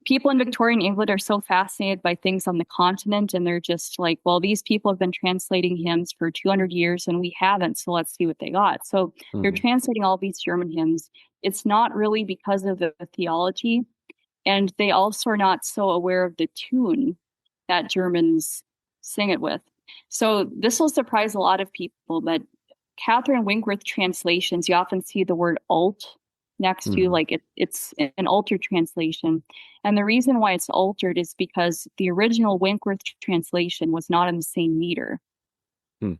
people in Victorian England are so fascinated by things on the continent, and they're just like, well, these people have been translating hymns for 200 years and we haven't, so let's see what they got. So they're translating all these German hymns. It's not really because of the theology, and they also are not so aware of the tune that Germans sing it with. So this will surprise a lot of people, but Catherine Winkworth translations, you often see the word alt next to, like, it's an altered translation. And the reason why it's altered is because the original Winkworth translation was not in the same meter.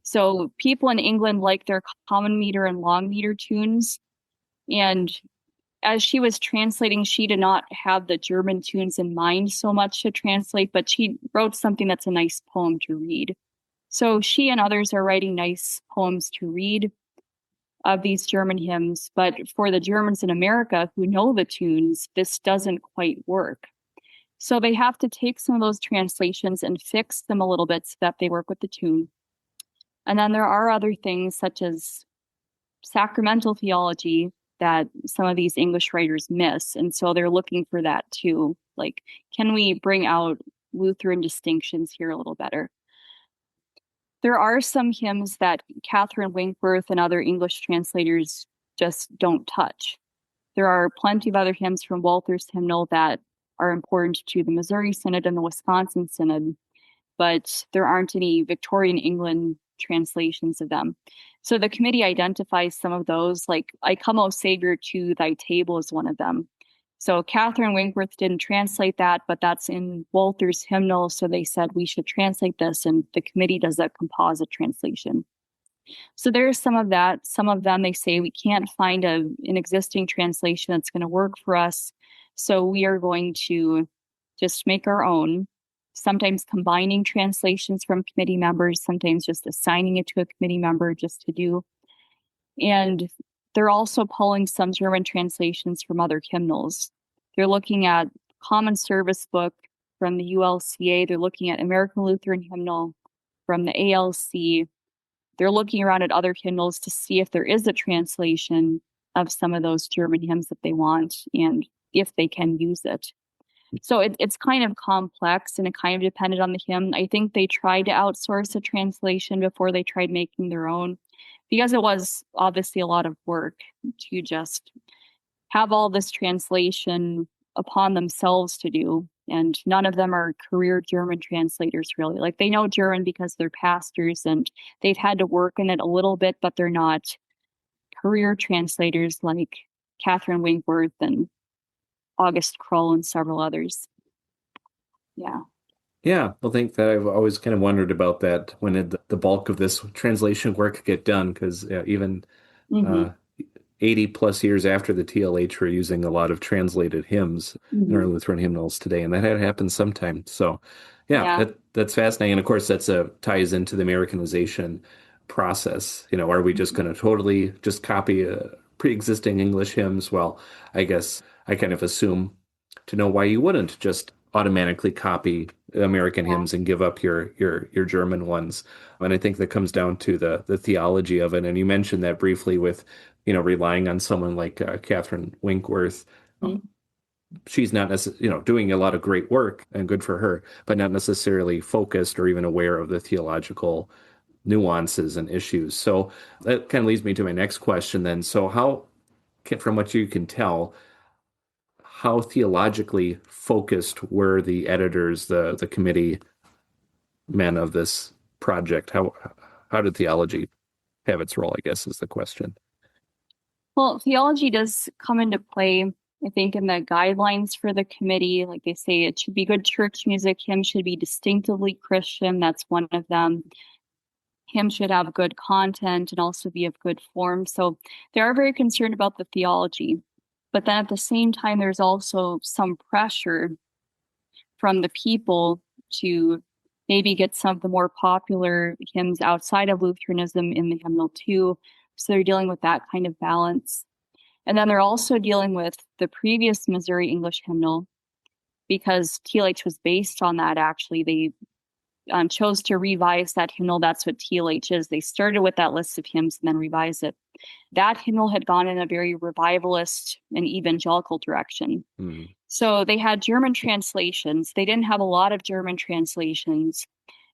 So people in England like their common meter and long meter tunes. And as she was translating, she did not have the German tunes in mind so much to translate, but she wrote something that's a nice poem to read. So she and others are writing nice poems to read. of these German hymns, but for the Germans in America who know the tunes, this doesn't quite work. So they have to take some of those translations and fix them a little bit so that they work with the tune. And then there are other things such as sacramental theology that some of these English writers miss. And so they're looking for that too. Like, can we bring out Lutheran distinctions here a little better? There are some hymns that Catherine Winkworth and other English translators just don't touch. There are plenty of other hymns from Walther's hymnal that are important to the Missouri Synod and the Wisconsin Synod, but there aren't any Victorian England translations of them. So the committee identifies some of those, like I come, O Savior, to thy table is one of them. So Catherine Winkworth didn't translate that, but that's in Walther's hymnal. So they said we should translate this, and the committee does a composite translation. So there's some of that. Some of them, they say we can't find an existing translation that's going to work for us. So we are going to just make our own, sometimes combining translations from committee members, sometimes just assigning it to a committee member just to do. And they're also pulling some German translations from other hymnals. They're looking at Common Service Book from the ULCA. They're looking at American Lutheran Hymnal from the ALC. They're looking around at other hymnals to see if there is a translation of some of those German hymns that they want and if they can use it. So it's kind of complex and it kind of depended on the hymn. I think they tried to outsource a translation before they tried making their own, because it was obviously a lot of work to just have all this translation upon themselves to do. And none of them are career German translators, really. Like, they know German because they're pastors and they've had to work in it a little bit, but they're not career translators like Catherine Winkworth and August Kroll and several others. Yeah. Yeah, I think that I've always kind of wondered about that. When did the bulk of this translation work get done? Because even 80 plus years after the TLH, we're using a lot of translated hymns in our Lutheran hymnals today, and that had happened sometime. So, that's fascinating. And of course, that's ties into the Americanization process. Are we just going to totally just copy pre-existing English hymns? Well, I guess I kind of assume to know why you wouldn't just automatically copy American hymns and give up your German ones. And I think that comes down to the theology of it. And you mentioned that briefly with, relying on someone like Catherine Winkworth. She's not necessarily, doing a lot of great work, and good for her, but not necessarily focused or even aware of the theological nuances and issues. So that kind of leads me to my next question then. So from what you can tell, how theologically focused were the editors, the committee men of this project? How did theology have its role, I guess, is the question. Well, theology does come into play, I think, in the guidelines for the committee. Like they say, it should be good church music. Hymns should be distinctively Christian. That's one of them. Hymns should have good content and also be of good form. So they are very concerned about the theology. But then at the same time, there's also some pressure from the people to maybe get some of the more popular hymns outside of Lutheranism in the hymnal too. So they're dealing with that kind of balance. And then they're also dealing with the previous Missouri English hymnal, because TLH was based on that, actually. They chose to revise that hymnal. That's what TLH is. They started with that list of hymns and then revised it. That hymnal had gone in a very revivalist and evangelical direction. So they had German translations. They didn't have a lot of German translations.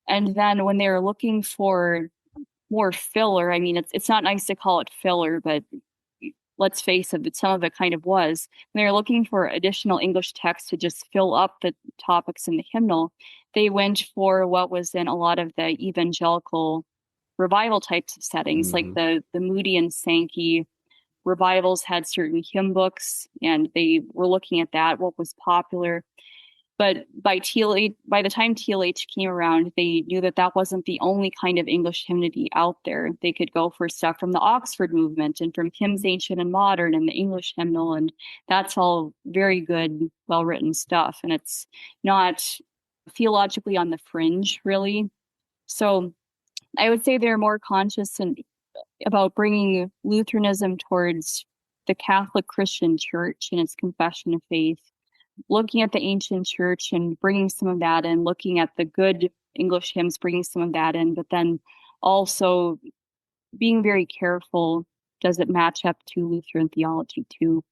And then when they were looking for more filler, I mean, it's not nice to call it filler, but let's face it, some of it kind of was. When they were looking for additional English text to just fill up the topics in the hymnal, they went for what was in a lot of the evangelical revival types of settings, like the Moody and Sankey revivals had certain hymn books, and they were looking at that, what was popular. But by the time TLH came around, they knew that wasn't the only kind of English hymnody out there. They could go for stuff from the Oxford movement and from hymns ancient and modern and the English hymnal, and that's all very good, well-written stuff. And it's not theologically on the fringe, really. So I would say they're more conscious and about bringing Lutheranism towards the Catholic Christian Church and its confession of faith, looking at the ancient church and bringing some of that in, looking at the good English hymns, bringing some of that in, but then also being very careful, does it match up to Lutheran theology too?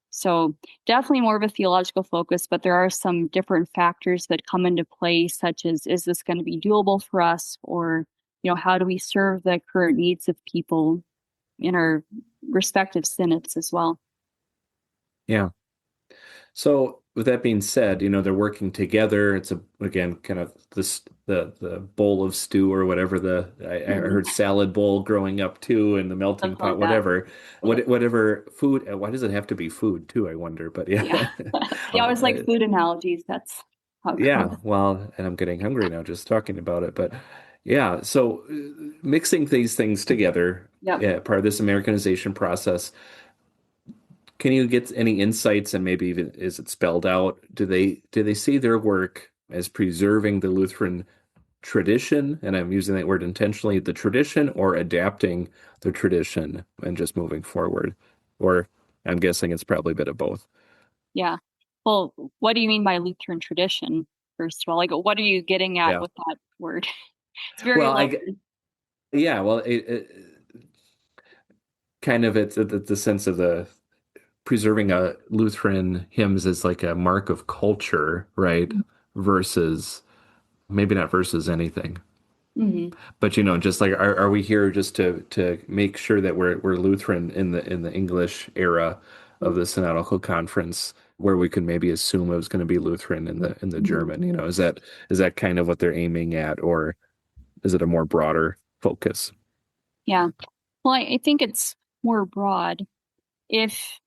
So definitely more of a theological focus, but there are some different factors that come into play, such as, is this going to be doable for us? Or, how do we serve the current needs of people in our respective synods as well? Yeah. So with that being said, they're working together. It's again kind of the bowl of stew or whatever I heard salad bowl growing up too, and the melting Something pot, like that. whatever food. Why does it have to be food too? I wonder. But yeah, Yeah. They always like food analogies. That's how it yeah. goes. Well, and I'm getting hungry now just talking about it. But yeah, so mixing these things together, Yep. part of this Americanization process. Can you get any insights, and maybe even is it spelled out? Do they see their work as preserving the Lutheran tradition, and I'm using that word intentionally, the tradition, or adapting the tradition and just moving forward? Or I'm guessing it's probably a bit of both. Yeah. Well, what do you mean by Lutheran tradition, first of all? Like, what are you getting at Yeah. with that word? It's very Well, loaded. yeah, well, kind of it's the sense of the preserving a Lutheran hymns as like a mark of culture, right? Versus maybe not versus anything. Mm-hmm. But just like are we here just to make sure that we're Lutheran in the English era of the Synodical Conference, where we could maybe assume it was going to be Lutheran in the German? Is that kind of what they're aiming at, or is it a more broader focus? Yeah. Well, I think it's more broad. If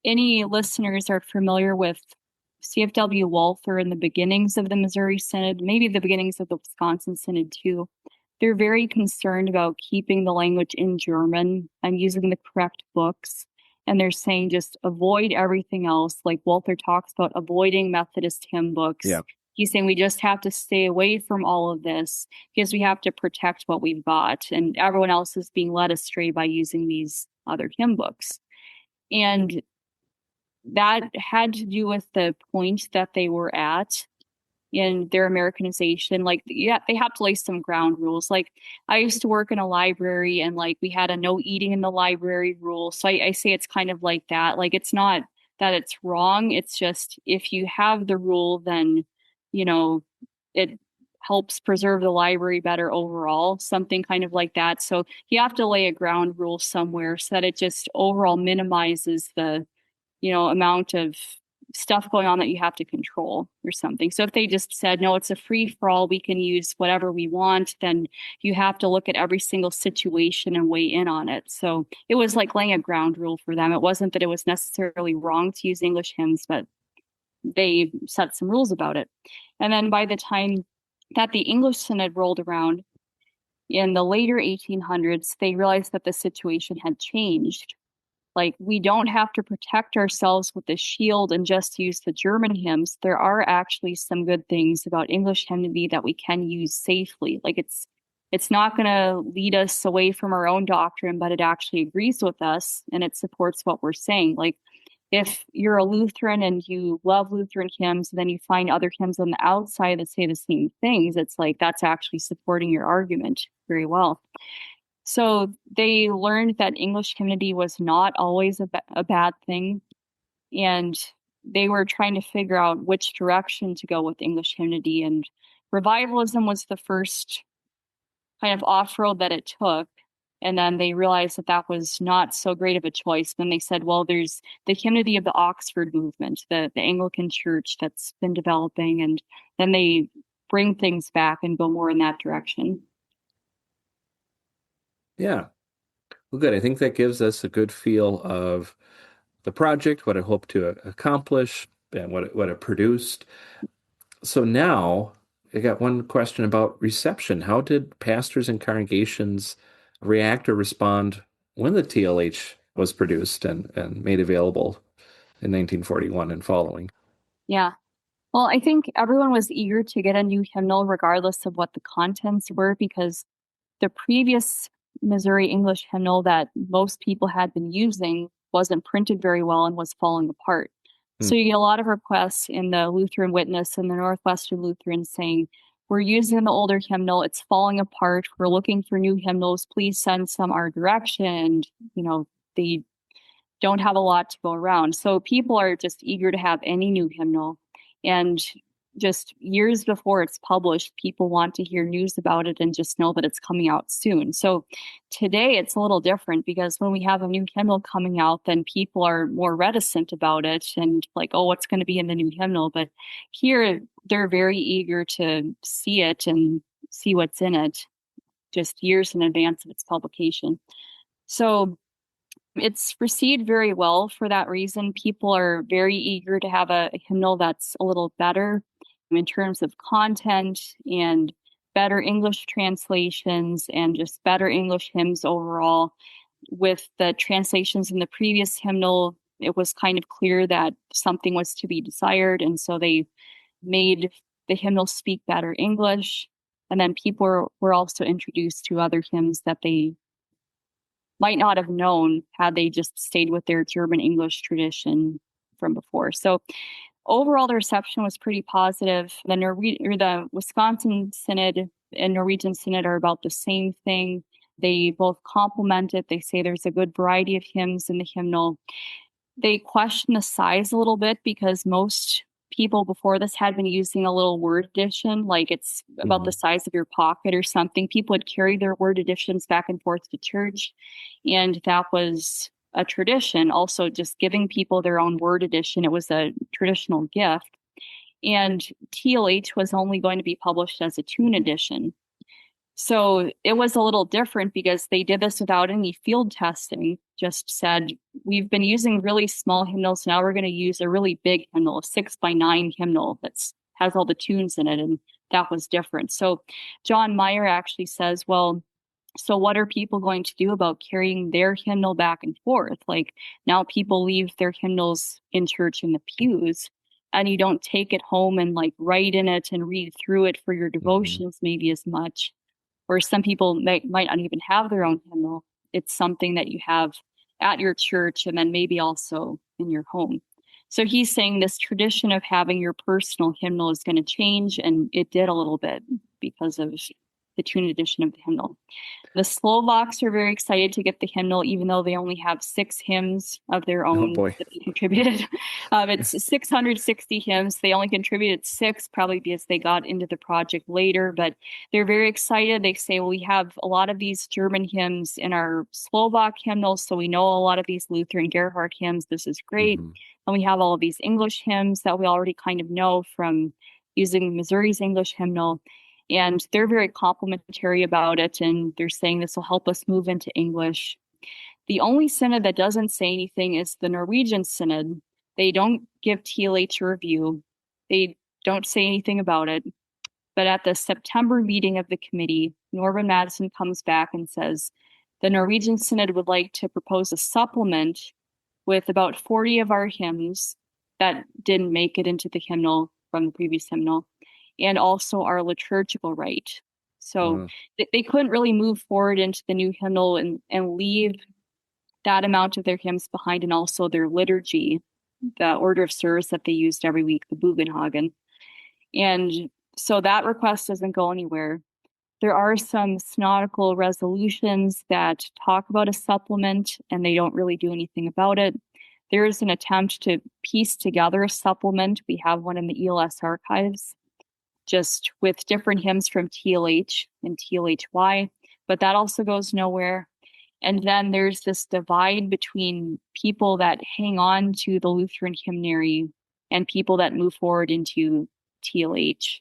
any listeners are familiar with CFW Walther and the beginnings of the Missouri Synod, maybe the beginnings of the Wisconsin Synod too, they're very concerned about keeping the language in German and using the correct books. And they're saying just avoid everything else. Like Walther talks about avoiding Methodist hymn books. Yeah. He's saying we just have to stay away from all of this because we have to protect what we've got. And everyone else is being led astray by using these other hymn books. And that had to do with the point that they were at in their Americanization. Like, yeah, they have to lay some ground rules. Like, I used to work in a library, and like we had a no eating in the library rule. So I say it's kind of like that. Like, it's not that it's wrong. It's just if you have the rule, then, it helps preserve the library better overall, something kind of like that. So you have to lay a ground rule somewhere so that it just overall minimizes the amount of stuff going on that you have to control or something. So if they just said, no, it's a free for all, we can use whatever we want, then you have to look at every single situation and weigh in on it. So it was like laying a ground rule for them. It wasn't that it was necessarily wrong to use English hymns, but they set some rules about it. And then by the time that the English Synod rolled around in the later 1800s, they realized that the situation had changed. Like, we don't have to protect ourselves with a shield and just use the German hymns. There are actually some good things about English hymnody that we can use safely. Like, it's not going to lead us away from our own doctrine, but it actually agrees with us and it supports what we're saying. Like, if you're a Lutheran and you love Lutheran hymns, and then you find other hymns on the outside that say the same things, it's like that's actually supporting your argument very well. So they learned that English hymnody was not always a bad thing, and they were trying to figure out which direction to go with English hymnody. And revivalism was the first kind of off-road that it took. And then they realized that that was not so great of a choice. Then they said, well, there's the hymnody of the Oxford movement, the Anglican church that's been developing. And then they bring things back and go more in that direction. Yeah. Well, good. I think that gives us a good feel of the project, what it hoped to accomplish, and what it produced. So now I got one question about reception. How did pastors and congregations react or respond when the TLH was produced and made available in 1941 and following? Yeah. Well, I think everyone was eager to get a new hymnal regardless of what the contents were, because the previous Missouri English hymnal that most people had been using wasn't printed very well and was falling apart. So you get a lot of requests in the Lutheran Witness and the Northwestern Lutheran saying, we're using the older hymnal, it's falling apart, we're looking for new hymnals, please send some our direction. And, they don't have a lot to go around. So people are just eager to have any new hymnal. And just years before it's published, people want to hear news about it and just know that it's coming out soon. So today it's a little different because when we have a new hymnal coming out, then people are more reticent about it and like, oh, what's going to be in the new hymnal? But here they're very eager to see it and see what's in it just years in advance of its publication. So it's received very well for that reason. People are very eager to have a hymnal that's a little better in terms of content and better English translations and just better English hymns overall. With the translations in the previous hymnal, it was kind of clear that something was to be desired. And so they made the hymnal speak better English. And then people were also introduced to other hymns that they might not have known had they just stayed with their German English tradition from before. So overall, the reception was pretty positive. The Wisconsin Synod and Norwegian Synod are about the same thing. They both compliment it. They say there's a good variety of hymns in the hymnal. They question the size a little bit because most people before this had been using a little word edition, like it's about the size of your pocket or something. People would carry their word editions back and forth to church, and that was a tradition. Also, just giving people their own word edition, it was a traditional gift. And TLH was only going to be published as a tune edition. So it was a little different because they did this without any field testing, just said, we've been using really small hymnals. Now we're going to use a really big hymnal, a 6x9 hymnal that has all the tunes in it. And that was different. So John Meyer actually says, well, so what are people going to do about carrying their hymnal back and forth? Like now people leave their hymnals in church in the pews and you don't take it home and like write in it and read through it for your devotions maybe as much. Or some people might not even have their own hymnal. It's something that you have at your church and then maybe also in your home. So he's saying this tradition of having your personal hymnal is going to change, and it did a little bit because of the tune edition of the hymnal. The Slovaks are very excited to get the hymnal, even though they only have 6 hymns of their own that they contributed. It's 660 hymns. They only contributed 6, probably because they got into the project later, but they're very excited. They say, well, we have a lot of these German hymns in our Slovak hymnals, so we know a lot of these Lutheran Gerhard hymns. This is great. And we have all of these English hymns that we already kind of know from using Missouri's English hymnal. And they're very complimentary about it, and they're saying this will help us move into English. The only synod that doesn't say anything is the Norwegian synod. They don't give TLH a review. They don't say anything about it. But at the September meeting of the committee, Norman Madison comes back and says, the Norwegian synod would like to propose a supplement with about 40 of our hymns that didn't make it into the hymnal from the previous hymnal, and also our liturgical rite. So they couldn't really move forward into the new hymnal and leave that amount of their hymns behind, and also their liturgy, the order of service that they used every week, the Bugenhagen. And so that request doesn't go anywhere. There are some synodical resolutions that talk about a supplement, and they don't really do anything about it. There is an attempt to piece together a supplement. We have one in the ELS archives, just with different hymns from TLH and TLHY, but that also goes nowhere. And then there's this divide between people that hang on to the Lutheran hymnary and people that move forward into TLH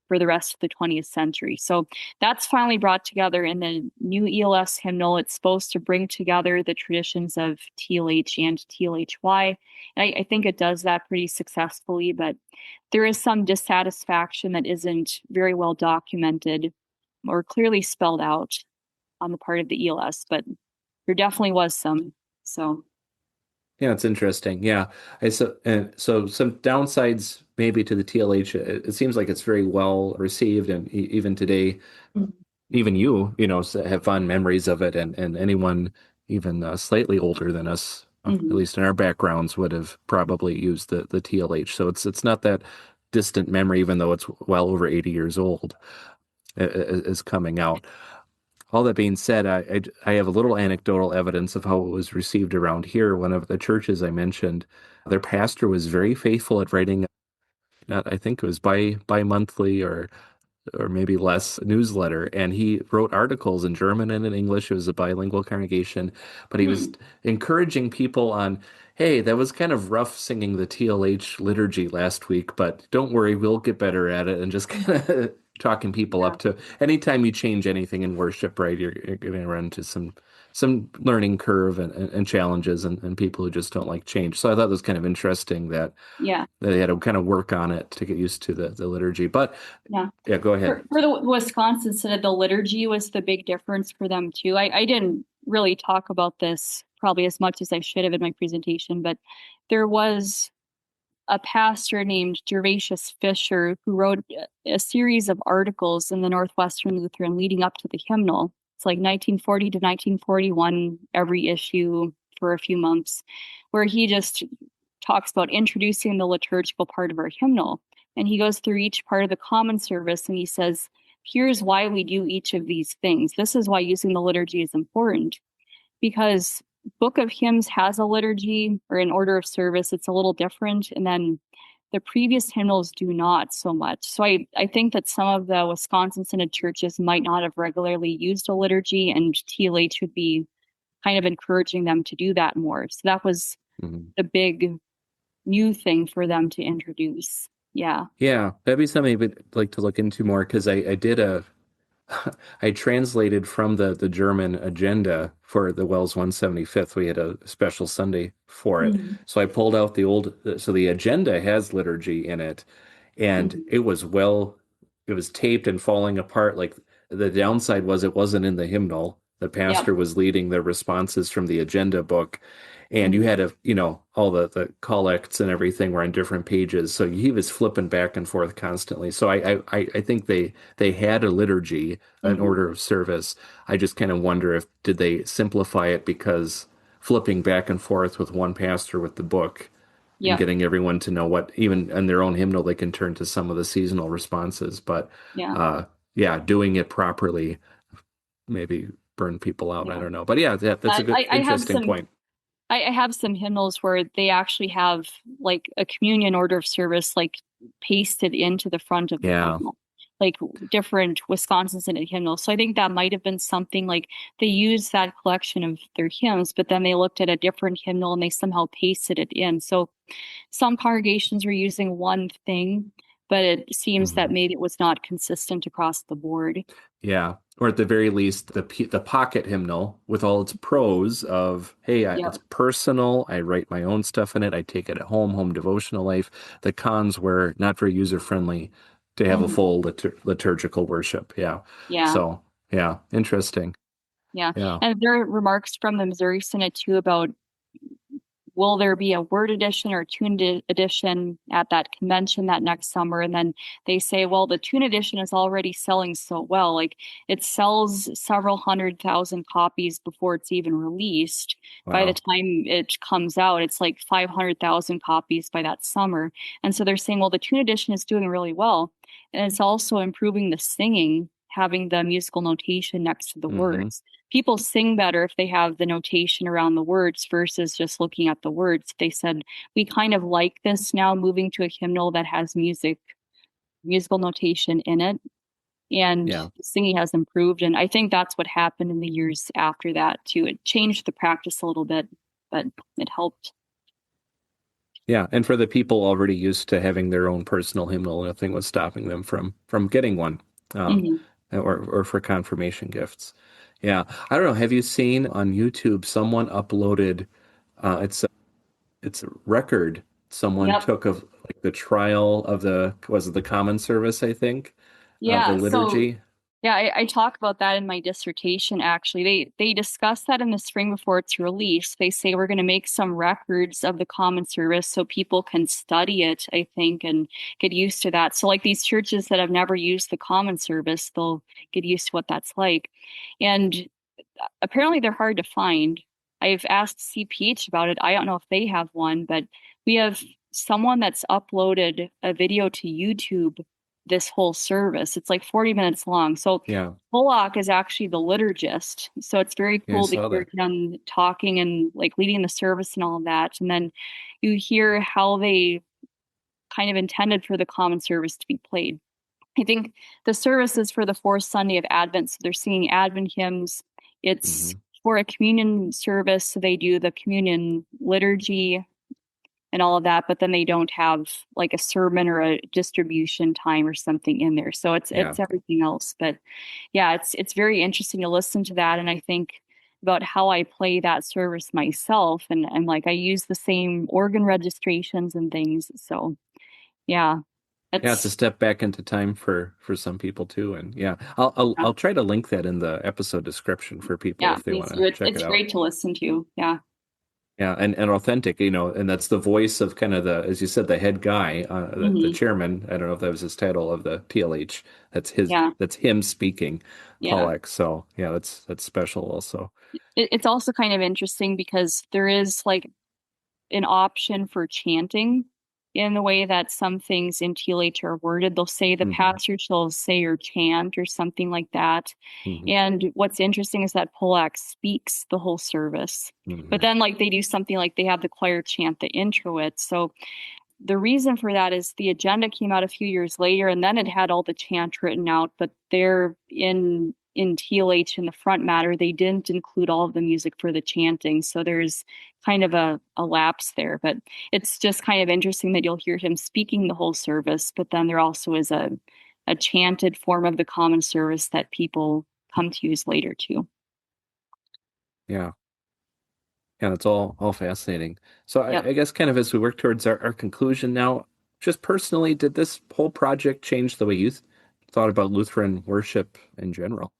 for the rest of the 20th century. So that's finally brought together in the new ELS hymnal. It's supposed to bring together the traditions of TLH and TLHY. And I think it does that pretty successfully, but there is some dissatisfaction that isn't very well documented or clearly spelled out on the part of the ELS, but there definitely was some. So yeah, it's interesting. Yeah. So some downsides maybe to the TLH. It seems like it's very well received, and even today, even have fond memories of it, and anyone even slightly older than us, at Hmm. least in our backgrounds, would have probably used the TLH. So it's not that distant memory, even though it's well over 80 years old, is coming out. All that being said, I have a little anecdotal evidence of how it was received around here. One of the churches I mentioned, their pastor was very faithful at writing, not, I think it was bi-monthly or maybe less newsletter. And he wrote articles in German and in English. It was a bilingual congregation, but he was Hmm. encouraging people on, hey, that was kind of rough singing the TLH liturgy last week, but don't worry, we'll get better at it. And just kind of talking people Yeah. up to anytime you change anything in worship, right, you're going to run into some learning curve and challenges and people who just don't like change. So I thought it was kind of interesting that Yeah. they had to kind of work on it to get used to the liturgy. But Yeah. yeah, go ahead. For the Wisconsin Synod, the liturgy was the big difference for them too. I didn't really talk about this probably as much as I should have in my presentation, but there was a pastor named Gervasius Fisher who wrote a series of articles in the Northwestern Lutheran leading up to the hymnal. It's like 1940 to 1941, every issue for a few months, where he just talks about introducing the liturgical part of our hymnal. And he goes through each part of the common service and he says, here's why we do each of these things. This is why using the liturgy is important, because Book of Hymns has a liturgy or an order of service. It's a little different. And then the previous hymnals do not so much. So I think that some of the Wisconsin Synod churches might not have regularly used a liturgy, and TLH would be kind of encouraging them to do that more. So that was Mhm. the big new thing for them to introduce. Yeah. Yeah, that'd be something I'd like to look into more because I did I translated from the German agenda for the Wells 175th. We had a special Sunday for it. Mhm. So I pulled out so the agenda has liturgy in it, and Mhm. it was taped and falling apart. Like the downside was it wasn't in the hymnal. The Yep. pastor was leading the responses from the agenda book, and you Mhm. had all the collects and everything were on different pages. So he was flipping back and forth constantly. So I think they had a liturgy, an Mhm. order of service. I just kind of wonder if did they simplify it because flipping back and forth with one pastor with the book and Yep. getting everyone to know what even in their own hymnal they can turn to some of the seasonal responses. But Yeah. uh yeah, doing it properly maybe burn people out. I Yeah. don't know. But yeah, that's a good I have interesting some point. I have some hymnals where they actually have like a communion order of service like pasted into the front of the Yeah. hymnal, like different Wisconsin Synod hymnals. So I think that might have been something like they used that collection of their hymns, but then they looked at a different hymnal and they somehow pasted it in. So some congregations were using one thing, but it seems that Mhm. maybe it was not consistent across the board. Yeah, or at the very least, the pocket hymnal with all its pros of, hey, Yep. it's personal. I write my own stuff in it. I take it at home devotional life. The cons were not very user friendly to have a Mhm. full liturgical worship. Yeah. Yeah. So, yeah, interesting. Yeah. Yeah. And there are remarks from the Missouri Synod too about will there be a word edition or tune edition at that convention that next summer? And then they say, well, the tune edition is already selling so well. Like it sells several 100,000 copies before it's even released. By the Wow. time it comes out, it's like 500,000 copies by that summer. And so they're saying, well, the tune edition is doing really well. And it's also improving the singing, having the musical notation next to the Hmm. words. People sing better if they have the notation around the words versus just looking at the words. They said, we kind of like this now, moving to a hymnal that has musical notation in it. And Yeah. singing has improved. And I think that's what happened in the years after that too. It changed the practice a little bit, but it helped. Yeah. And for the people already used to having their own personal hymnal, nothing was stopping them from getting one. Um, Mhm. or for confirmation gifts. Yeah. I don't know. Have you seen on YouTube someone uploaded it's a record someone Yep. took of like the trial of was it the common service, I think, of the Yeah. So liturgy. Yeah, I talk about that in my dissertation, actually. They discuss that in the spring before it's released. They say we're going to make some records of the common service so people can study it, I think, and get used to that. So like these churches that have never used the common service, they'll get used to what that's like. And apparently they're hard to find. I've asked CPH about it. I don't know if they have one, but we have someone that's uploaded a video to YouTube this whole service. It's like 40 minutes long. So Yeah. Bullock is actually the liturgist. So it's very Yeah, I cool to saw hear that. him talking and like leading the service and all of that. And then you hear how they kind of intended for the common service to be played. I think the service is for the fourth Sunday of Advent. So they're singing Advent hymns. It's Hmm. for a communion service. So they do the communion liturgy and all of that, but then they don't have like a sermon or a distribution time or something in there. So it's Yeah. everything else. But yeah, it's very interesting to listen to that. And I think about how I play that service myself, and like I use the same organ registrations and things. So yeah, Yeah, it's a it's step back into time for some people too. And yeah, I'll try to link that in the episode description for people yeah, if they please want do. to check it It's out. great to listen to. Yeah. Yeah, and authentic, and that's the voice of kind of the, as you said, the head guy, the Hmm. chairman. I don't know if that was his title of the TLH. Yeah. That's him speaking, Yeah. Pollack. So yeah, that's special also. It's also kind of interesting because there is like an option for chanting in the way that some things in TLH are worded. They'll say the Hmm. pastor shall say or chant or something like that. Hmm. And what's interesting is that Pollack speaks the whole service. But Hmm. then like they do something like they have the choir chant the introit. So the reason for that is the agenda came out a few years later, and then it had all the chant written out, but they're in TLH in the front matter, they didn't include all of the music for the chanting. So there's kind of a lapse there. But it's just kind of interesting that you'll hear him speaking the whole service, but then there also is a chanted form of the common service that people come to use later too. Yeah, yeah, it's all fascinating. So Yep. I guess kind of as we work towards our conclusion now, just personally, did this whole project change the way you thought about Lutheran worship in general?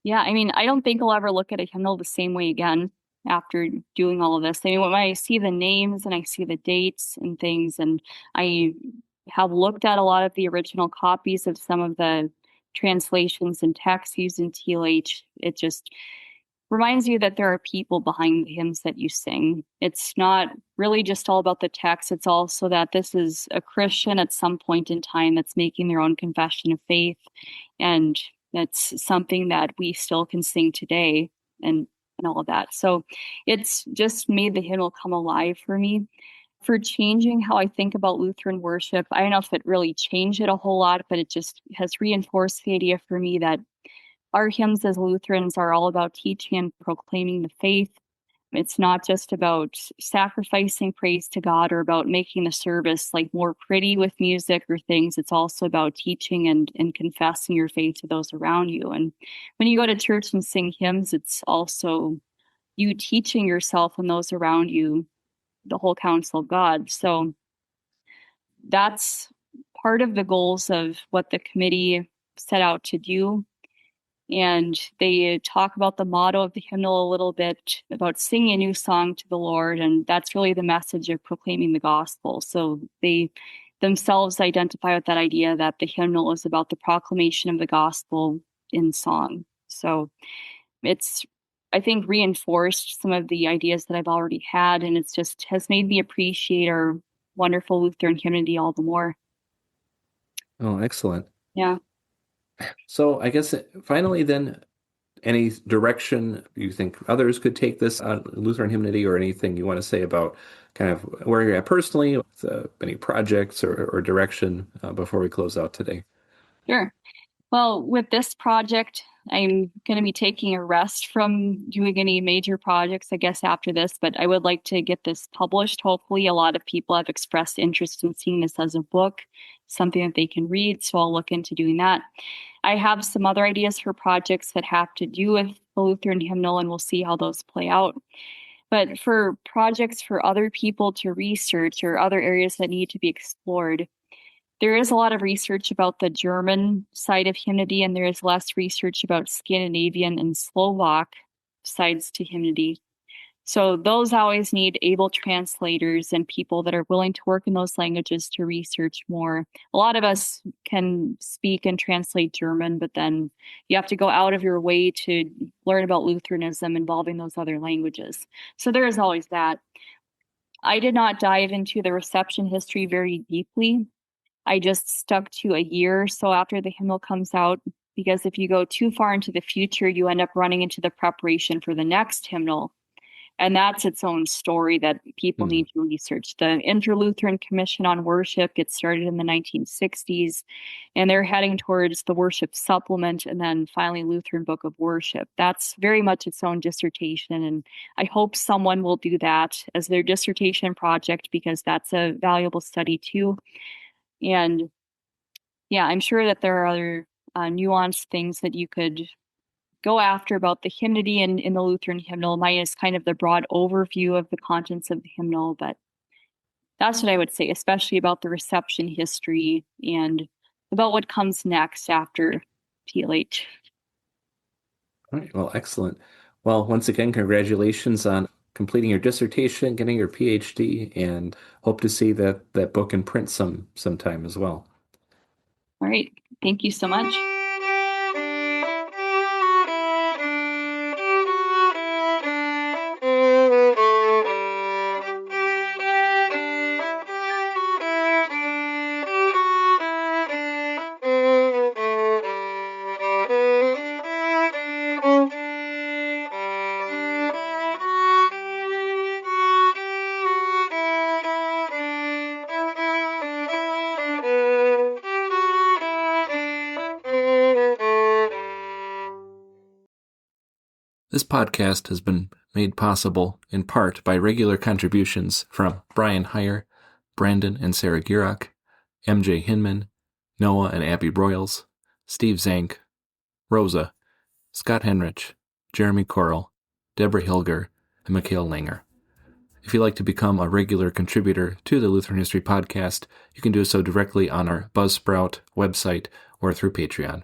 Yeah, I mean, I don't think I'll ever look at a hymnal the same way again after doing all of this. I mean, when I see the names and I see the dates and things, and I have looked at a lot of the original copies of some of the translations and texts used in TLH, it just reminds you that there are people behind the hymns that you sing. It's not really just all about the text, it's also that this is a Christian at some point in time that's making their own confession of faith. And that's something that we still can sing today and all of that. So it's just made the hymnal come alive for me. For changing how I think about Lutheran worship, I don't know if it really changed it a whole lot, but it just has reinforced the idea for me that our hymns as Lutherans are all about teaching and proclaiming the faith. It's not just about sacrificing praise to God or about making the service like more pretty with music or things. It's also about teaching and confessing your faith to those around you. And when you go to church and sing hymns, it's also you teaching yourself and those around you the whole counsel of God. So that's part of the goals of what the committee set out to do. And they talk about the motto of the hymnal a little bit about singing a new song to the Lord. And that's really the message of proclaiming the gospel. So they themselves identify with that idea that the hymnal is about the proclamation of the gospel in song. So it's, I think, reinforced some of the ideas that I've already had. And it's just has made me appreciate our wonderful Lutheran hymnody all the more. Oh, excellent. Yeah. So I guess finally then, any direction you think others could take this on Lutheran hymnody, or anything you want to say about kind of where you're at personally, with, any projects or direction before we close out today? Sure. Well, with this project, I'm going to be taking a rest from doing any major projects, I guess, after this, but I would like to get this published. Hopefully, a lot of people have expressed interest in seeing this as a book, something that they can read, so I'll look into doing that. I have some other ideas for projects that have to do with the Lutheran hymnal, and we'll see how those play out. But for projects for other people to research or other areas that need to be explored, There is a lot of research about the German side of hymnody, and there is less research about Scandinavian and Slovak sides to hymnody. So those always need able translators and people that are willing to work in those languages to research more. A lot of us can speak and translate German, but then you have to go out of your way to learn about Lutheranism involving those other languages. So there is always that. I did not dive into the reception history very deeply. I just stuck to a year or so after the hymnal comes out, because if you go too far into the future, you end up running into the preparation for the next hymnal. And that's its own story that people need to research. The Inter-Lutheran Commission on Worship gets started in the 1960s, and they're heading towards the worship supplement and then finally Lutheran Book of Worship. That's very much its own dissertation, and I hope someone will do that as their dissertation project, because that's a valuable study too. And yeah, I'm sure that there are other nuanced things that you could go after about the hymnody and in the Lutheran hymnal. Mine is kind of the broad overview of the contents of the hymnal, but that's what I would say, especially about the reception history and about what comes next after TLH. All right. Well, excellent. Well, once again, congratulations on completing your dissertation, getting your PhD, and hope to see that book in print sometime as well. All right. Thank you so much. This podcast has been made possible in part by regular contributions from Brian Heyer, Brandon and Sarah Gierach, MJ Hinman, Noah and Abby Broyles, Steve Zank, Rosa, Scott Henrich, Jeremy Correll, Deborah Hilger, and Mikhail Langer. If you'd like to become a regular contributor to the Lutheran History Podcast, you can do so directly on our Buzzsprout website or through Patreon.